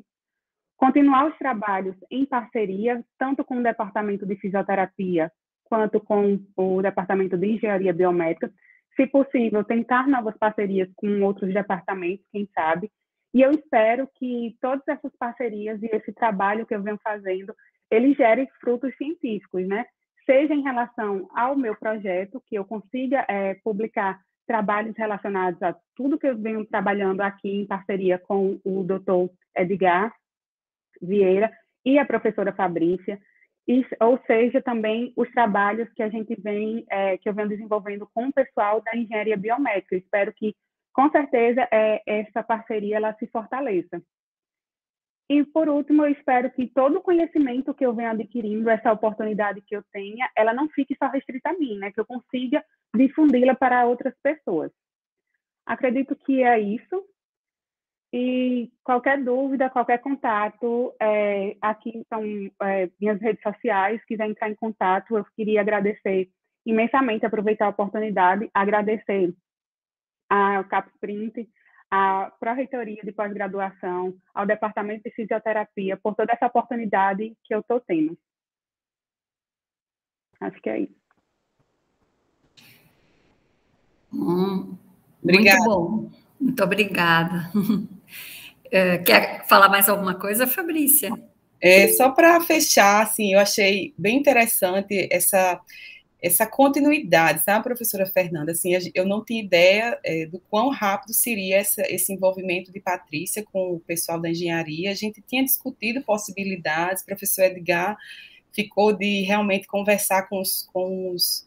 continuar os trabalhos em parceria, tanto com o Departamento de Fisioterapia quanto com o Departamento de Engenharia Biomédica, se possível, tentar novas parcerias com outros departamentos, quem sabe, e eu espero que todas essas parcerias e esse trabalho que eu venho fazendo, ele gere frutos científicos, né? Seja em relação ao meu projeto, que eu consiga publicar trabalhos relacionados a tudo que eu venho trabalhando aqui em parceria com o Dr. Edgar Vieira e a professora Fabrícia, ou seja, também os trabalhos que a gente vem, que eu venho desenvolvendo com o pessoal da engenharia biomédica. Espero que, com certeza, essa parceria ela se fortaleça. E, por último, eu espero que todo o conhecimento que eu venho adquirindo, essa oportunidade que eu tenha, ela não fique só restrita a mim, né? Que eu consiga difundi-la para outras pessoas. Acredito que é isso. E qualquer dúvida, qualquer contato, aqui estão minhas redes sociais, se quiser entrar em contato, eu queria agradecer imensamente, aproveitar a oportunidade, agradecer ao CapSprint, à Pró-Reitoria de Pós-Graduação, ao Departamento de Fisioterapia, por toda essa oportunidade que eu estou tendo. Acho que é isso. Muito bom. Muito obrigada. Quer falar mais alguma coisa, Fabrícia? Só para fechar, assim, eu achei bem interessante essa continuidade, sabe, professora Fernanda? Assim, eu não tinha ideia do quão rápido seria esse envolvimento de Patrícia com o pessoal da engenharia. A gente tinha discutido possibilidades, o professor Edgar ficou de realmente conversar com os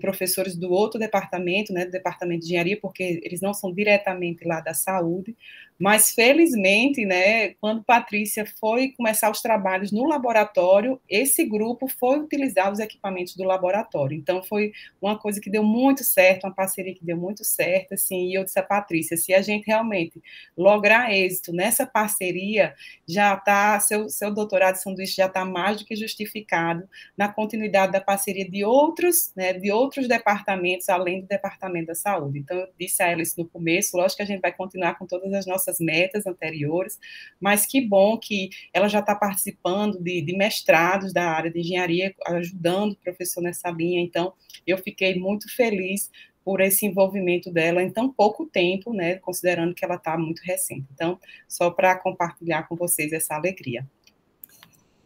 professores do outro departamento, né, do departamento de engenharia, porque eles não são diretamente lá da saúde, mas felizmente, né, quando Patrícia foi começar os trabalhos no laboratório, esse grupo foi utilizar os equipamentos do laboratório, então foi uma coisa que deu muito certo, uma parceria que deu muito certo, assim, e eu disse a Patrícia, se a gente realmente lograr êxito nessa parceria, já está, seu doutorado de sanduíche já está mais do que justificado na continuidade da parceria de outros, né, de outros departamentos, além do departamento da saúde. Então, eu disse a ela isso no começo, lógico que a gente vai continuar com todas as nossas metas anteriores, mas que bom que ela já está participando de mestrados da área de engenharia, ajudando o professor nessa linha, então, eu fiquei muito feliz por esse envolvimento dela em tão pouco tempo, né, considerando que ela está muito recente. Então, só para compartilhar com vocês essa alegria.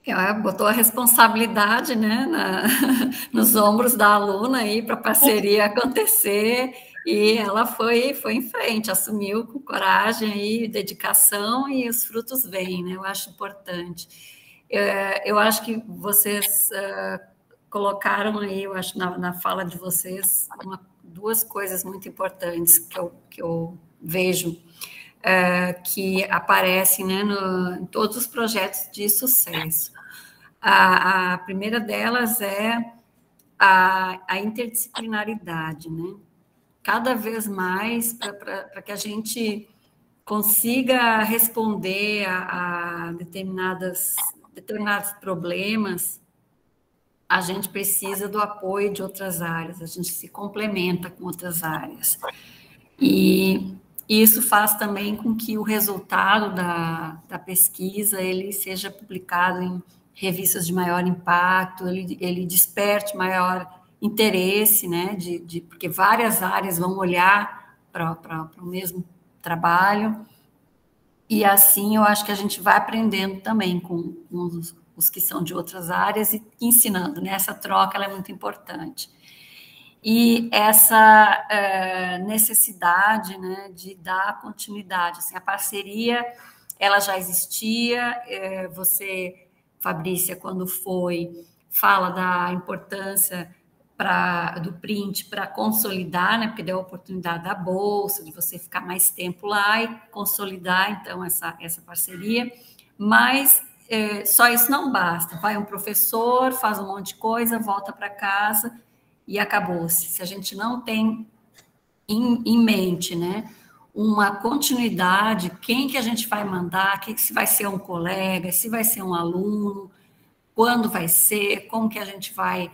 Ela botou a responsabilidade, né, nos ombros da aluna aí para a parceria acontecer, e ela foi em frente, assumiu com coragem e dedicação, e os frutos vêm, né? Eu acho importante. Eu acho que vocês colocaram aí, eu acho, na fala de vocês, duas coisas muito importantes que eu vejo que aparecem, né, em todos os projetos de sucesso. A primeira delas é a interdisciplinaridade, né? Cada vez mais para que a gente consiga responder a determinados problemas, a gente precisa do apoio de outras áreas, a gente se complementa com outras áreas. E isso faz também com que o resultado da pesquisa ele seja publicado em revistas de maior impacto, ele desperte maior interesse, né, porque várias áreas vão olhar para o mesmo trabalho, e assim eu acho que a gente vai aprendendo também com os que são de outras áreas e ensinando, né, essa troca ela é muito importante. E essa necessidade, né, de dar continuidade, assim, a parceria, ela já existia, você, Fabrícia, quando fala da importância do print para consolidar, né, porque deu a oportunidade da bolsa, de você ficar mais tempo lá e consolidar, então, essa parceria, mas só isso não basta, vai um professor, faz um monte de coisa, volta para casa, e acabou-se. Se a gente não tem em mente, né, uma continuidade, quem que a gente vai mandar, se vai ser um colega, se vai ser um aluno, quando vai ser, como que a gente vai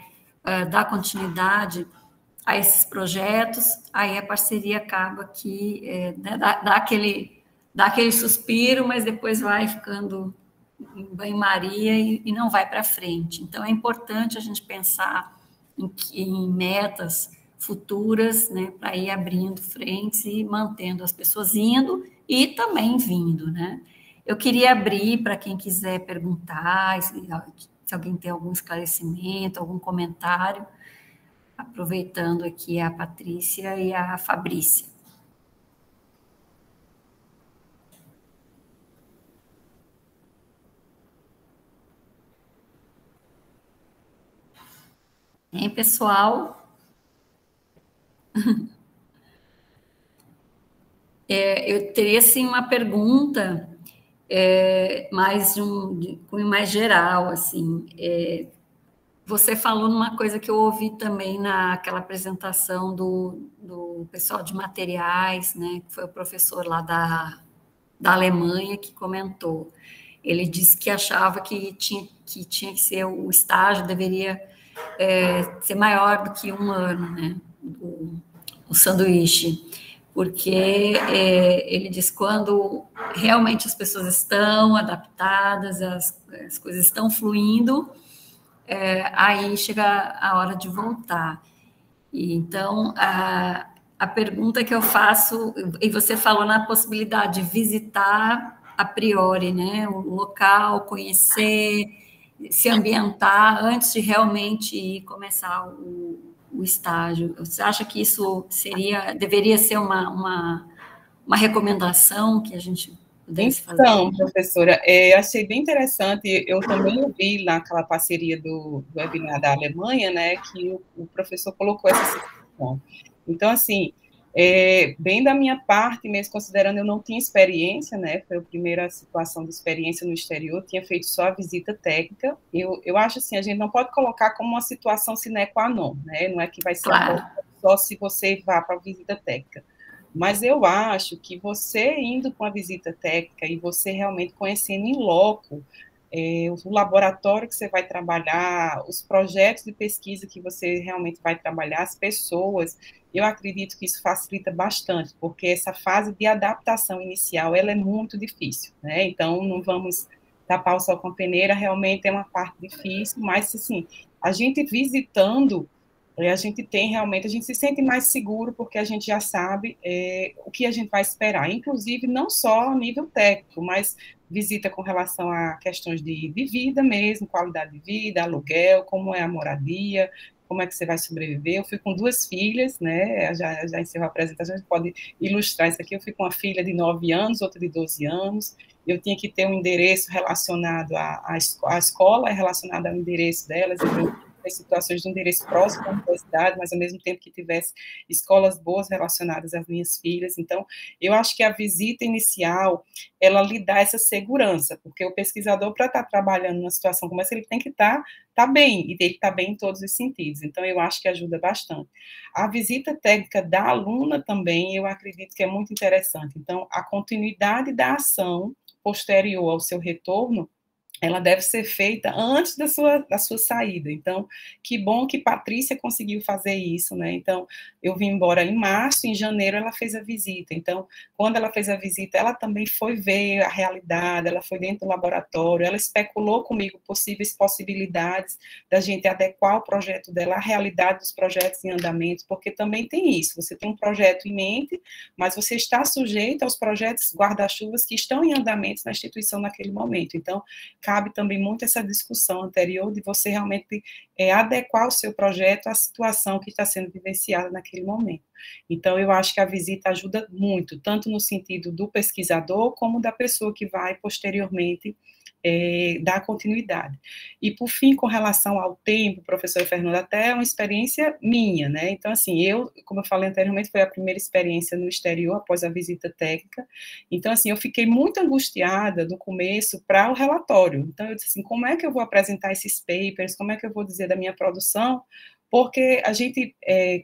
dar continuidade a esses projetos, aí a parceria acaba que né, dá aquele suspiro, mas depois vai ficando em banho-maria e não vai para frente. Então, é importante a gente pensar em metas futuras, né, para ir abrindo frentes e mantendo as pessoas indo e também vindo, né? Eu queria abrir para quem quiser perguntar, se alguém tem algum esclarecimento, algum comentário, aproveitando aqui a Patrícia e a Fabrícia. Hein, pessoal? Eu teria, assim, uma pergunta mais de cunho mais geral, assim. Você falou numa coisa que eu ouvi também naquela apresentação do pessoal de materiais, né, que foi o professor lá da Alemanha que comentou. Ele disse que achava que tinha que ser o estágio, deveria ser maior do que 1 ano, né, o sanduíche, porque ele diz quando realmente as pessoas estão adaptadas, as coisas estão fluindo, aí chega a hora de voltar. E, então, a pergunta que eu faço, e você falou na possibilidade de visitar a priori, né, o local, conhecer, se ambientar antes de realmente ir começar o estágio. Você acha que isso deveria ser uma recomendação que a gente pudesse fazer? Então, professora, achei bem interessante, eu também ouvi naquela parceria do webinar da Alemanha, né, que o professor colocou essa situação. Então, assim, bem da minha parte, mesmo considerando eu não tinha experiência, né, foi a primeira situação de experiência no exterior, tinha feito só a visita técnica, eu acho assim, a gente não pode colocar como uma situação sine qua non, né, não é que vai ser Claro. só se você vá para a visita técnica. Mas eu acho que você indo com a visita técnica e você realmente conhecendo em loco o laboratório que você vai trabalhar, os projetos de pesquisa que você realmente vai trabalhar, as pessoas, eu acredito que isso facilita bastante, porque essa fase de adaptação inicial, ela é muito difícil, né? Então, não vamos tapar o sol com a peneira, realmente é uma parte difícil, mas, assim, a gente visitando a gente tem realmente, a gente se sente mais seguro porque a gente já sabe o que a gente vai esperar, inclusive não só a nível técnico, mas visita com relação a questões de vida mesmo, qualidade de vida, aluguel, como é a moradia, como é que você vai sobreviver. Eu fui com 2 filhas, né, já encerrou a apresentação, a gente pode ilustrar isso aqui, eu fui com uma filha de 9 anos, outra de 12 anos, eu tinha que ter um endereço relacionado à escola, relacionado ao endereço delas, então situações de endereço próximo à universidade, mas ao mesmo tempo que tivesse escolas boas relacionadas às minhas filhas. Então, eu acho que a visita inicial, ela lhe dá essa segurança, porque o pesquisador, para estar trabalhando numa situação como essa, ele tem que estar bem, e ele está bem em todos os sentidos. Então, eu acho que ajuda bastante. A visita técnica da aluna também, eu acredito que é muito interessante. Então, a continuidade da ação posterior ao seu retorno, ela deve ser feita antes da sua saída. Então, que bom que Patrícia conseguiu fazer isso, né? Então, eu vim embora em março, em janeiro ela fez a visita. Então, quando ela fez a visita, ela também foi ver a realidade, ela foi dentro do laboratório, ela especulou comigo possíveis possibilidades da gente adequar o projeto dela à realidade dos projetos em andamento, porque também tem isso, você tem um projeto em mente, mas você está sujeito aos projetos guarda-chuvas que estão em andamento na instituição naquele momento. Então, cabe também muito essa discussão anterior de você realmente adequar o seu projeto à situação que está sendo vivenciada naquele momento. Então, eu acho que a visita ajuda muito, tanto no sentido do pesquisador, como da pessoa que vai posteriormente dar continuidade. E, por fim, com relação ao tempo, professor Fernando, até é uma experiência minha, né? Então, assim, como eu falei anteriormente, foi a primeira experiência no exterior, após a visita técnica. Então, assim, eu fiquei muito angustiada no começo para o relatório. Então, eu disse assim, como é que eu vou apresentar esses papers, como é que eu vou dizer da minha produção, porque a gente,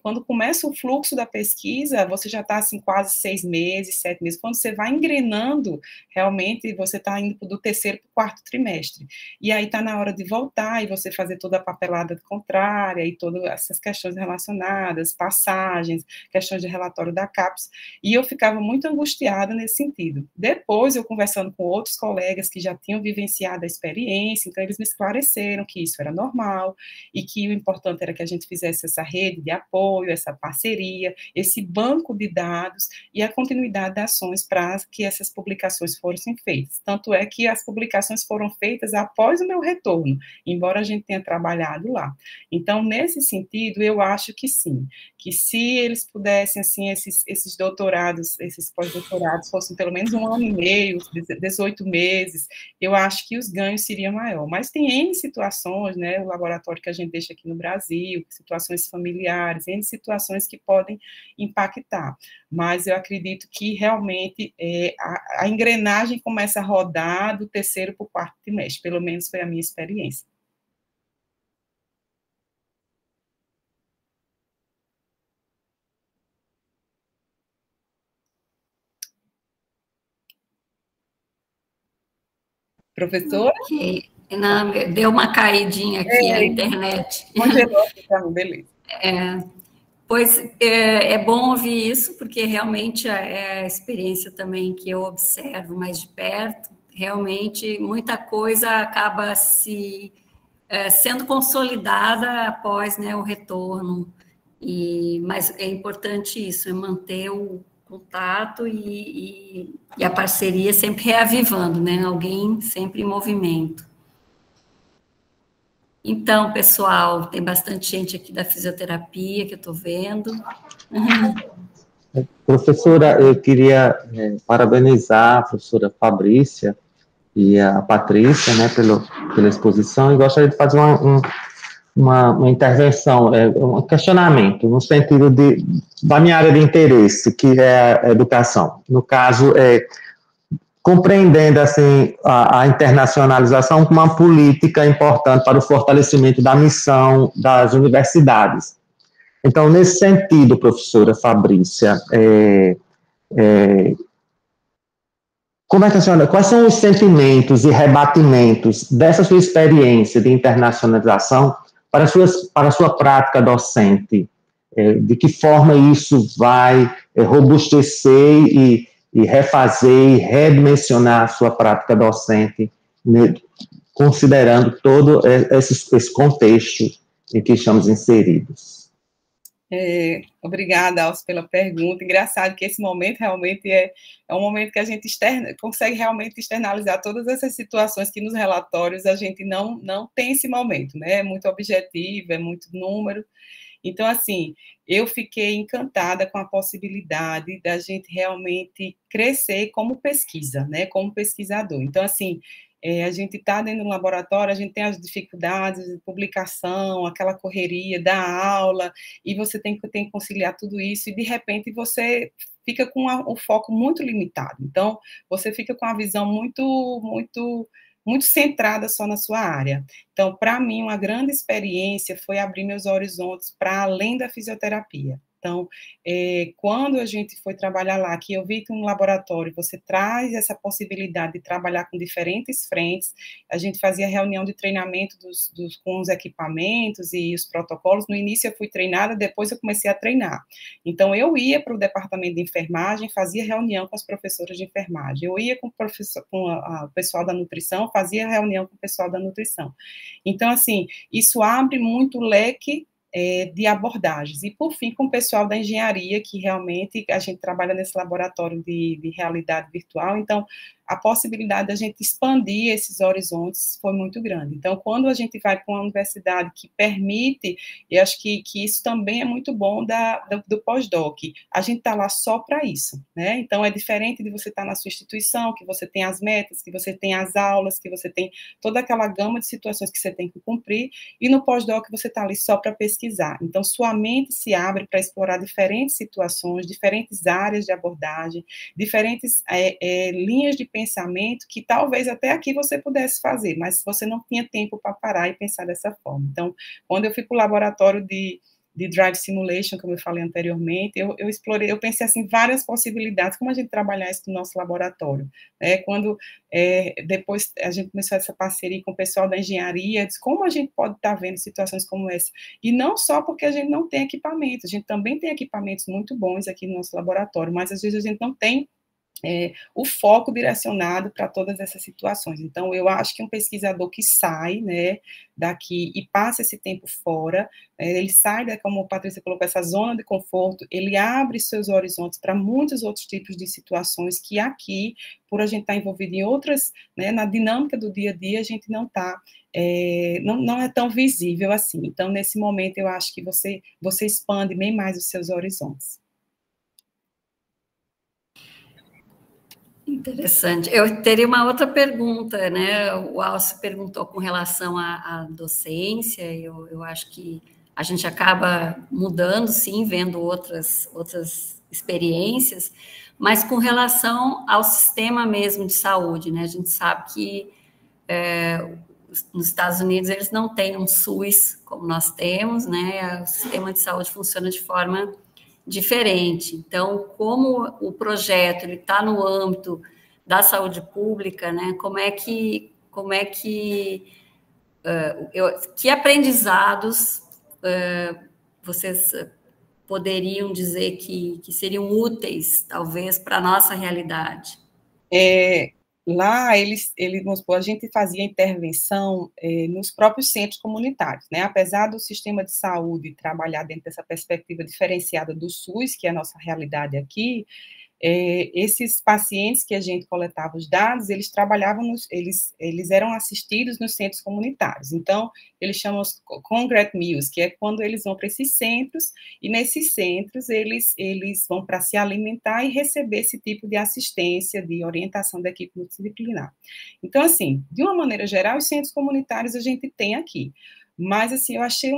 quando começa o fluxo da pesquisa, você já está, assim, quase 6 meses, 7 meses, quando você vai engrenando, realmente, você está indo do terceiro para o quarto trimestre, e aí está na hora de voltar, e você fazer toda a papelada contrária, e todas essas questões relacionadas, passagens, questões de relatório da CAPES, e eu ficava muito angustiada nesse sentido. Depois, eu conversando com outros colegas que já tinham vivenciado a experiência, então eles me esclareceram que isso era normal, e que o importante era que a gente fizesse essa rede de apoio, essa parceria, esse banco de dados e a continuidade de ações para que essas publicações fossem feitas. Tanto é que as publicações foram feitas após o meu retorno, embora a gente tenha trabalhado lá. Então, nesse sentido, eu acho que sim, que se eles pudessem, assim, esses doutorados, esses pós-doutorados fossem pelo menos 1 ano e meio, 18 meses, eu acho que os ganhos seriam maior. Mas tem N situações, né, o laboratório que a gente deixa aqui no Brasil, situações familiares, N situações que podem impactar. Mas eu acredito que realmente a engrenagem começa a rodar do terceiro para o quarto trimestre, pelo menos foi a minha experiência. Professora? Ok. Não, deu uma caidinha aqui a internet. Congelou aqui para mim, beleza. Pois é bom ouvir isso, porque realmente é a experiência também que eu observo mais de perto. Realmente, muita coisa acaba sendo consolidada após, né, o retorno. Mas é importante isso, é manter o contato e a parceria sempre reavivando, né? Alguém sempre em movimento. Então, pessoal, tem bastante gente aqui da fisioterapia que eu estou vendo. Professora, eu queria parabenizar a professora Fabrícia e a Patrícia, né, pela exposição, e gostaria de fazer uma intervenção, um questionamento, no sentido da minha área de interesse, que é a educação. No caso, compreendendo assim, a internacionalização como uma política importante para o fortalecimento da missão das universidades. Então, nesse sentido, professora Fabrícia, como é que a senhora, quais são os sentimentos e rebatimentos dessa sua experiência de internacionalização para a sua prática docente? De que forma isso vai robustecer e refazer e redimensionar a sua prática docente, né, considerando todo esse contexto em que estamos inseridos? Obrigada, Alcio, pela pergunta. Engraçado que esse momento realmente é um momento que a gente consegue realmente externalizar todas essas situações que nos relatórios a gente não tem esse momento, né? É muito objetivo, é muito número. Então, assim, eu fiquei encantada com a possibilidade da gente realmente crescer como pesquisa, né? Como pesquisador. Então, assim, a gente está dentro do laboratório, a gente tem as dificuldades de publicação, aquela correria da aula, e você tem que conciliar tudo isso, e de repente você fica com um foco muito limitado. Então, você fica com a visão muito centrada só na sua área. Então, para mim, uma grande experiência foi abrir meus horizontes para além da fisioterapia. Então, quando a gente foi trabalhar lá, que eu vi que um laboratório, você traz essa possibilidade de trabalhar com diferentes frentes, a gente fazia reunião de treinamento com os equipamentos e os protocolos. No início eu fui treinada, depois eu comecei a treinar. Então, eu ia para o departamento de enfermagem, fazia reunião com as professoras de enfermagem, eu ia com o pessoal da nutrição, fazia reunião com o pessoal da nutrição. Então, assim, isso abre muito leque de abordagens. E, por fim, com o pessoal da engenharia, que realmente a gente trabalha nesse laboratório de realidade virtual, então, a possibilidade da gente expandir esses horizontes foi muito grande. Então, quando a gente vai para uma universidade que permite, eu acho que isso também é muito bom do pós-doc, a gente está lá só para isso, né? Então, é diferente de você estar na sua instituição, que você tem as metas, que você tem as aulas, que você tem toda aquela gama de situações que você tem que cumprir, e no pós-doc você está ali só para pesquisar. Então, sua mente se abre para explorar diferentes situações, diferentes áreas de abordagem, diferentes linhas de pensamento que talvez até aqui você pudesse fazer, mas você não tinha tempo para parar e pensar dessa forma. Então, quando eu fui para o laboratório de Drive Simulation, como eu falei anteriormente, eu explorei, eu pensei assim, várias possibilidades, como a gente trabalhar isso no nosso laboratório, né? Quando depois a gente começou essa parceria com o pessoal da engenharia, disse, como a gente pode estar vendo situações como essa? E não só porque a gente não tem equipamento, a gente também tem equipamentos muito bons aqui no nosso laboratório, mas às vezes a gente não tem o foco direcionado para todas essas situações. Então, eu acho que um pesquisador que sai, né, daqui e passa esse tempo fora, ele sai, como a Patrícia colocou, essa zona de conforto, ele abre seus horizontes para muitos outros tipos de situações que aqui, por a gente estar envolvido em outras, né, na dinâmica do dia a dia, a gente não está, não é tão visível assim. Então, nesse momento, eu acho que você expande bem mais os seus horizontes. Interessante. Eu teria uma outra pergunta, né? O Alcio perguntou com relação à docência, eu acho que a gente acaba mudando, sim, vendo outras experiências, mas com relação ao sistema mesmo de saúde, né? A gente sabe que nos Estados Unidos eles não têm um SUS como nós temos, né? O sistema de saúde funciona de forma diferente. Então, como o projeto ele está no âmbito da saúde pública, né? Que aprendizados vocês poderiam dizer que seriam úteis, talvez, para a nossa realidade? Lá, vamos supor, a gente fazia intervenção nos próprios centros comunitários, né? Apesar do sistema de saúde trabalhar dentro dessa perspectiva diferenciada do SUS, que é a nossa realidade aqui, esses pacientes que a gente coletava os dados, eles trabalhavam, eles eram assistidos nos centros comunitários. Então, eles chamam os Congregate Meals, que é quando eles vão para esses centros, e nesses centros eles vão para se alimentar e receber esse tipo de assistência, de orientação da equipe multidisciplinar. Então, assim, de uma maneira geral, os centros comunitários a gente tem aqui. Mas, assim, eu achei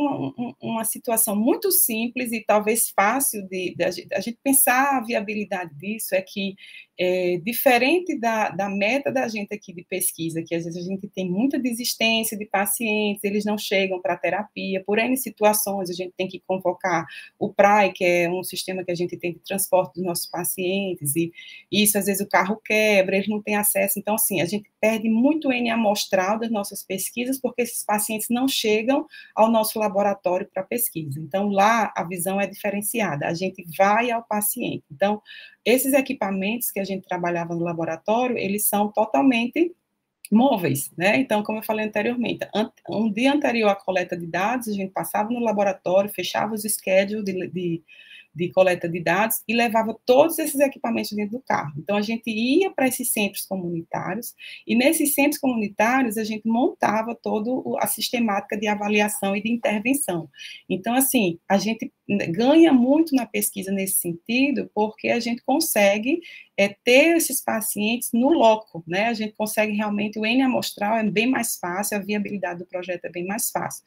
uma situação muito simples e talvez fácil de a gente pensar a viabilidade disso, é que, diferente da meta da gente aqui de pesquisa, que às vezes a gente tem muita desistência de pacientes, eles não chegam para a terapia, por N situações, a gente tem que convocar o PRAE, que é um sistema que a gente tem de transporte dos nossos pacientes, e isso, às vezes, o carro quebra, eles não têm acesso, então, assim, a gente perde muito N amostral das nossas pesquisas, porque esses pacientes não chegam ao nosso laboratório para pesquisa. Então, lá, a visão é diferenciada, a gente vai ao paciente. Então, esses equipamentos que a gente trabalhava no laboratório, eles são totalmente móveis, né? Então, como eu falei anteriormente, um dia anterior à coleta de dados, a gente passava no laboratório, fechava os schedules de coleta de dados e levava todos esses equipamentos dentro do carro. Então, a gente ia para esses centros comunitários e nesses centros comunitários a gente montava toda a sistemática de avaliação e de intervenção. Então, assim, a gente ganha muito na pesquisa nesse sentido, porque a gente consegue ter esses pacientes no loco, né? A gente consegue realmente, o N amostral é bem mais fácil, a viabilidade do projeto é bem mais fácil.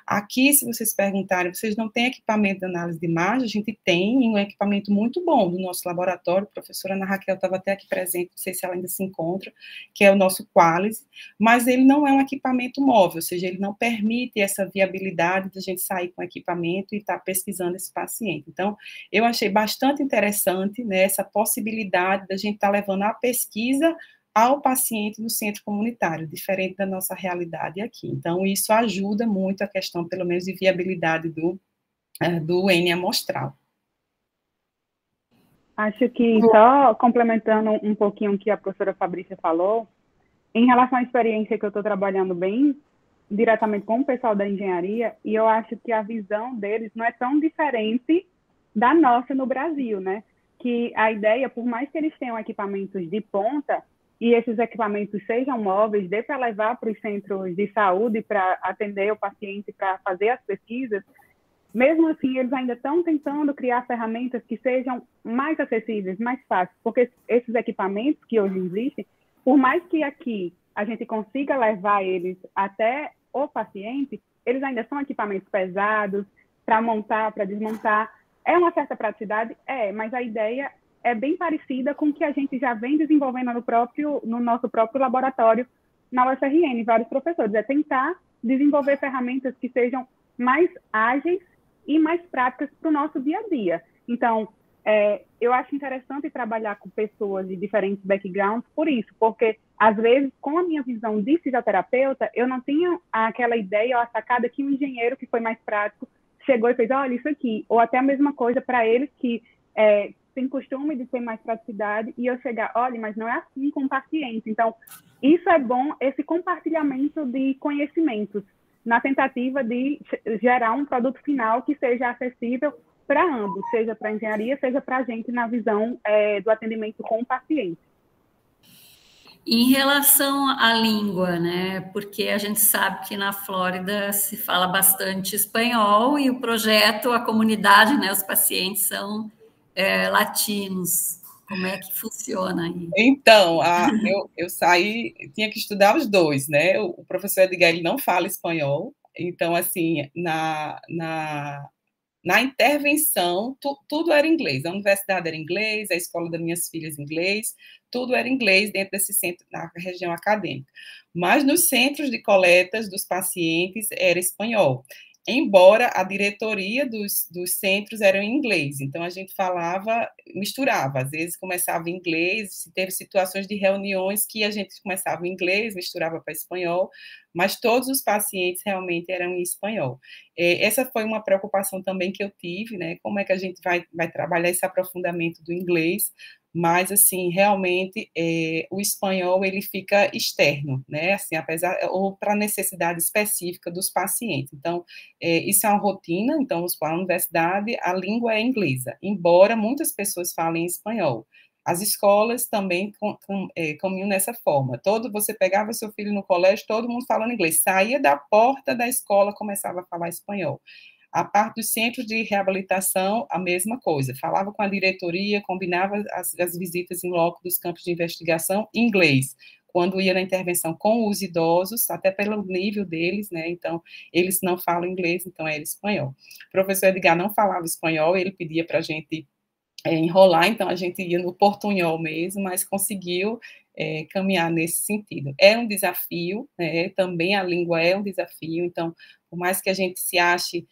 Aqui, se vocês perguntarem, vocês não têm equipamento de análise de imagem? A gente tem um equipamento muito bom do nosso laboratório, a professora Ana Raquel estava até aqui presente, não sei se ela ainda se encontra, que é o nosso Qualis, mas ele não é um equipamento móvel, ou seja, ele não permite essa viabilidade de a gente sair com equipamento e estar pesquisando esse paciente. Então, eu achei bastante interessante, né, essa possibilidade da gente estar levando a pesquisa ao paciente no centro comunitário, diferente da nossa realidade aqui. Então, isso ajuda muito a questão, pelo menos, de viabilidade do N amostral. Acho que, só complementando um pouquinho o que a professora Fabrícia falou, em relação à experiência que eu estou trabalhando bem diretamente com o pessoal da engenharia, e eu acho que a visão deles não é tão diferente da nossa no Brasil, né? Que a ideia, por mais que eles tenham equipamentos de ponta, e esses equipamentos sejam móveis, dê para levar para os centros de saúde para atender o paciente, para fazer as pesquisas, mesmo assim, eles ainda estão tentando criar ferramentas que sejam mais acessíveis, mais fáceis, porque esses equipamentos que hoje existem, por mais que aqui a gente consiga levar eles até o paciente, eles ainda são equipamentos pesados, para montar, para desmontar. É uma certa praticidade? É, mas a ideia é bem parecida com o que a gente já vem desenvolvendo no nosso próprio laboratório na UFRN, vários professores. É tentar desenvolver ferramentas que sejam mais ágeis e mais práticas para o nosso dia a dia. Então, eu acho interessante trabalhar com pessoas de diferentes backgrounds por isso, porque, às vezes, com a minha visão de fisioterapeuta, eu não tinha aquela ideia ou a sacada que um engenheiro que foi mais prático chegou e fez, olha, isso aqui. Ou até a mesma coisa para eles que tem costume de ter mais praticidade e eu chegar, olha, mas não é assim com o paciente. Então, isso é bom, esse compartilhamento de conhecimentos, na tentativa de gerar um produto final que seja acessível para ambos, seja para a engenharia, seja para a gente na visão do atendimento com o paciente. Em relação à língua, né? Porque a gente sabe que na Flórida se fala bastante espanhol e o projeto, a comunidade, né? Os pacientes são latinos. Como é que funciona aí? Então, eu saí, tinha que estudar os dois, né? O professor Edgar, ele não fala espanhol, então, assim, na intervenção, tudo era inglês. A universidade era inglês, a escola das minhas filhas inglês, tudo era inglês dentro desse centro, na região acadêmica. Mas nos centros de coletas dos pacientes era espanhol. Embora a diretoria dos centros era em inglês, então a gente falava, misturava, às vezes começava em inglês, teve situações de reuniões que a gente começava em inglês, misturava para espanhol, mas todos os pacientes realmente eram em espanhol. Essa foi uma preocupação também que eu tive, né, como é que a gente vai trabalhar esse aprofundamento do inglês, mas, assim, realmente, o espanhol, ele fica externo, né, assim, ou para necessidade específica dos pacientes. Então, isso é uma rotina, então, na universidade, a língua é inglesa, embora muitas pessoas falem espanhol. As escolas também caminham nessa forma. Você pegava seu filho no colégio, todo mundo falando inglês, saía da porta da escola, começava a falar espanhol. A parte dos centros de reabilitação, a mesma coisa. Falava com a diretoria, combinava as visitas em loco dos campos de investigação em inglês. Quando ia na intervenção com os idosos, até pelo nível deles, né? Então, eles não falam inglês, então era espanhol. O professor Edgar não falava espanhol, ele pedia para a gente enrolar, então a gente ia no portunhol mesmo, mas conseguiu caminhar nesse sentido. É um desafio, né? Também a língua é um desafio, então, por mais que a gente se ache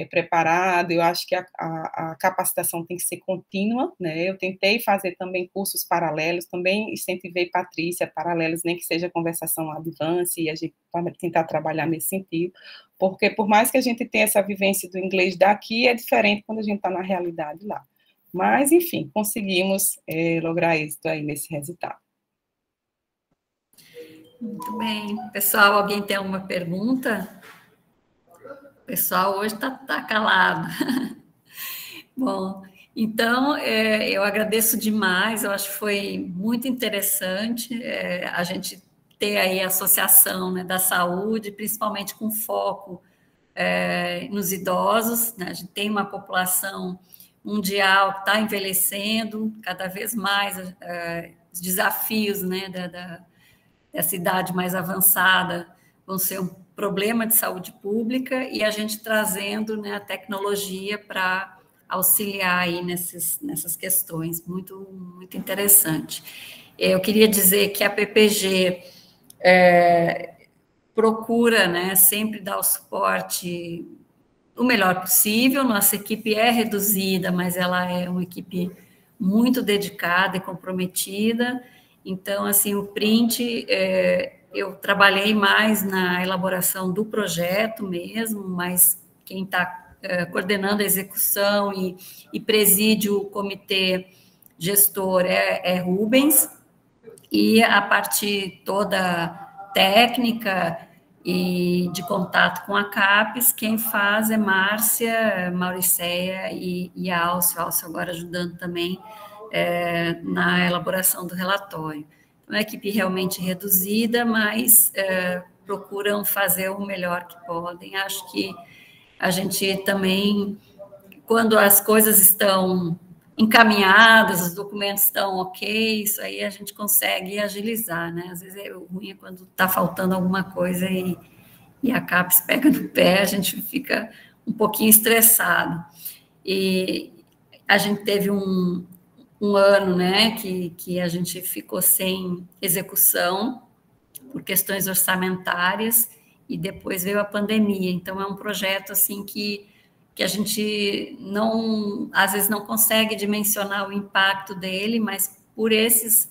preparado, eu acho que a capacitação tem que ser contínua, né? Eu tentei fazer também cursos paralelos, também incentivei Patrícia, paralelos, nem que seja conversação advance, e a gente vai tentar trabalhar nesse sentido, porque por mais que a gente tenha essa vivência do inglês daqui, é diferente quando a gente está na realidade lá. Mas, enfim, conseguimos lograr êxito aí nesse resultado. Muito bem. Pessoal, alguém tem alguma pergunta? O pessoal hoje está calado. Bom, então, eu agradeço demais, eu acho que foi muito interessante a gente ter aí a associação, né, da saúde, principalmente com foco nos idosos, né? A gente tem uma população mundial que está envelhecendo, cada vez mais os desafios, né, dessa idade mais avançada vão ser um problema de saúde pública e a gente trazendo, né, a tecnologia para auxiliar aí nessas questões, muito, muito interessante. Eu queria dizer que a PPG procura, né, sempre dar o suporte o melhor possível. Nossa equipe é reduzida, mas ela é uma equipe muito dedicada e comprometida. Então, assim, o print, eu trabalhei mais na elaboração do projeto mesmo, mas quem está coordenando a execução e preside o comitê gestor é Rubens, e a parte toda técnica e de contato com a CAPES, quem faz é Márcia, Mauriceia e a Alcio agora ajudando também na elaboração do relatório. Então, é uma equipe realmente reduzida, mas procuram fazer o melhor que podem. Acho que a gente também, quando as coisas estão encaminhadas, os documentos estão ok, isso aí a gente consegue agilizar, né? Às vezes o ruim é quando está faltando alguma coisa e a CAPES pega no pé, a gente fica um pouquinho estressado. E a gente teve um um ano, né, que a gente ficou sem execução por questões orçamentárias, e depois veio a pandemia. Então, é um projeto assim que a gente não, às vezes não consegue dimensionar o impacto dele, mas por esses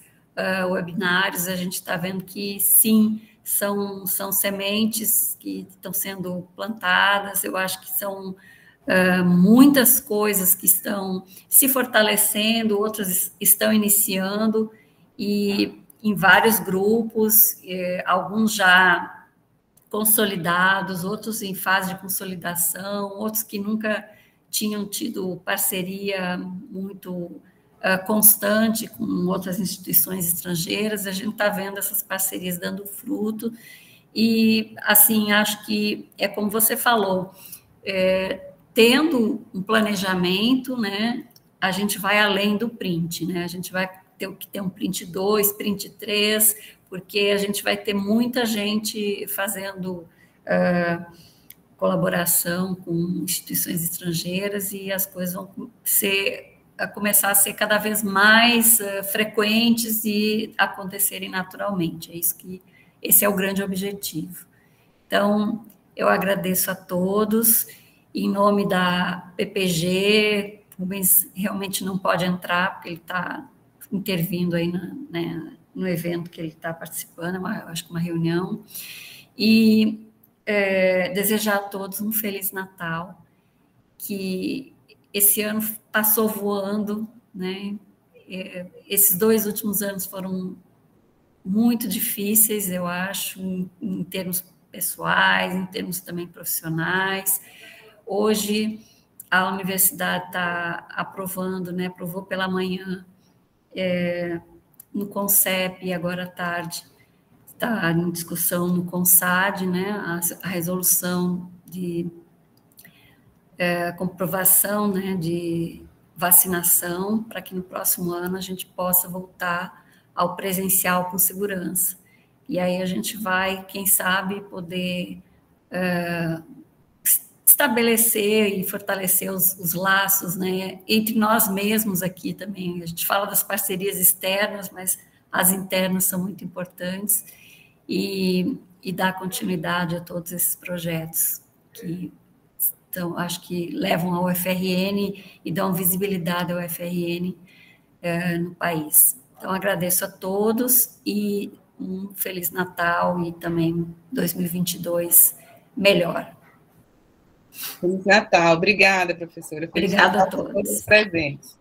webinários a gente está vendo que sim, são sementes que estão sendo plantadas. Eu acho que são muitas coisas que estão se fortalecendo, outras estão iniciando, e em vários grupos, alguns já consolidados, outros em fase de consolidação, outros que nunca tinham tido parceria muito constante com outras instituições estrangeiras. A gente está vendo essas parcerias dando fruto, e, assim, acho que é como você falou, tendo um planejamento, né, a gente vai além do print, né, a gente vai ter que ter um print 2, print 3, porque a gente vai ter muita gente fazendo colaboração com instituições estrangeiras, e as coisas vão começar a ser cada vez mais frequentes e acontecerem naturalmente. Esse é o grande objetivo. Então, eu agradeço a todos. Em nome da PPG, o Rubens realmente não pode entrar, porque ele está intervindo aí no evento que ele está participando, acho que uma reunião, e desejar a todos um Feliz Natal, que esse ano passou voando, né? Esses 2 últimos anos foram muito difíceis, eu acho, em termos pessoais, em termos também profissionais. Hoje, a universidade está aprovando, né? Aprovou pela manhã, no CONCEP, e agora à tarde está em discussão no CONSAD, né, a resolução de comprovação, né, de vacinação, para que no próximo ano a gente possa voltar ao presencial com segurança. E aí a gente vai, quem sabe, poder estabelecer e fortalecer os laços, né, entre nós mesmos aqui também. A gente fala das parcerias externas, mas as internas são muito importantes, e dar continuidade a todos esses projetos que acho que levam ao UFRN e dão visibilidade ao UFRN no país. Então, agradeço a todos e um Feliz Natal e também 2022 melhor. Feliz Natal. Obrigada, professora. Obrigada a todos. Todos presentes.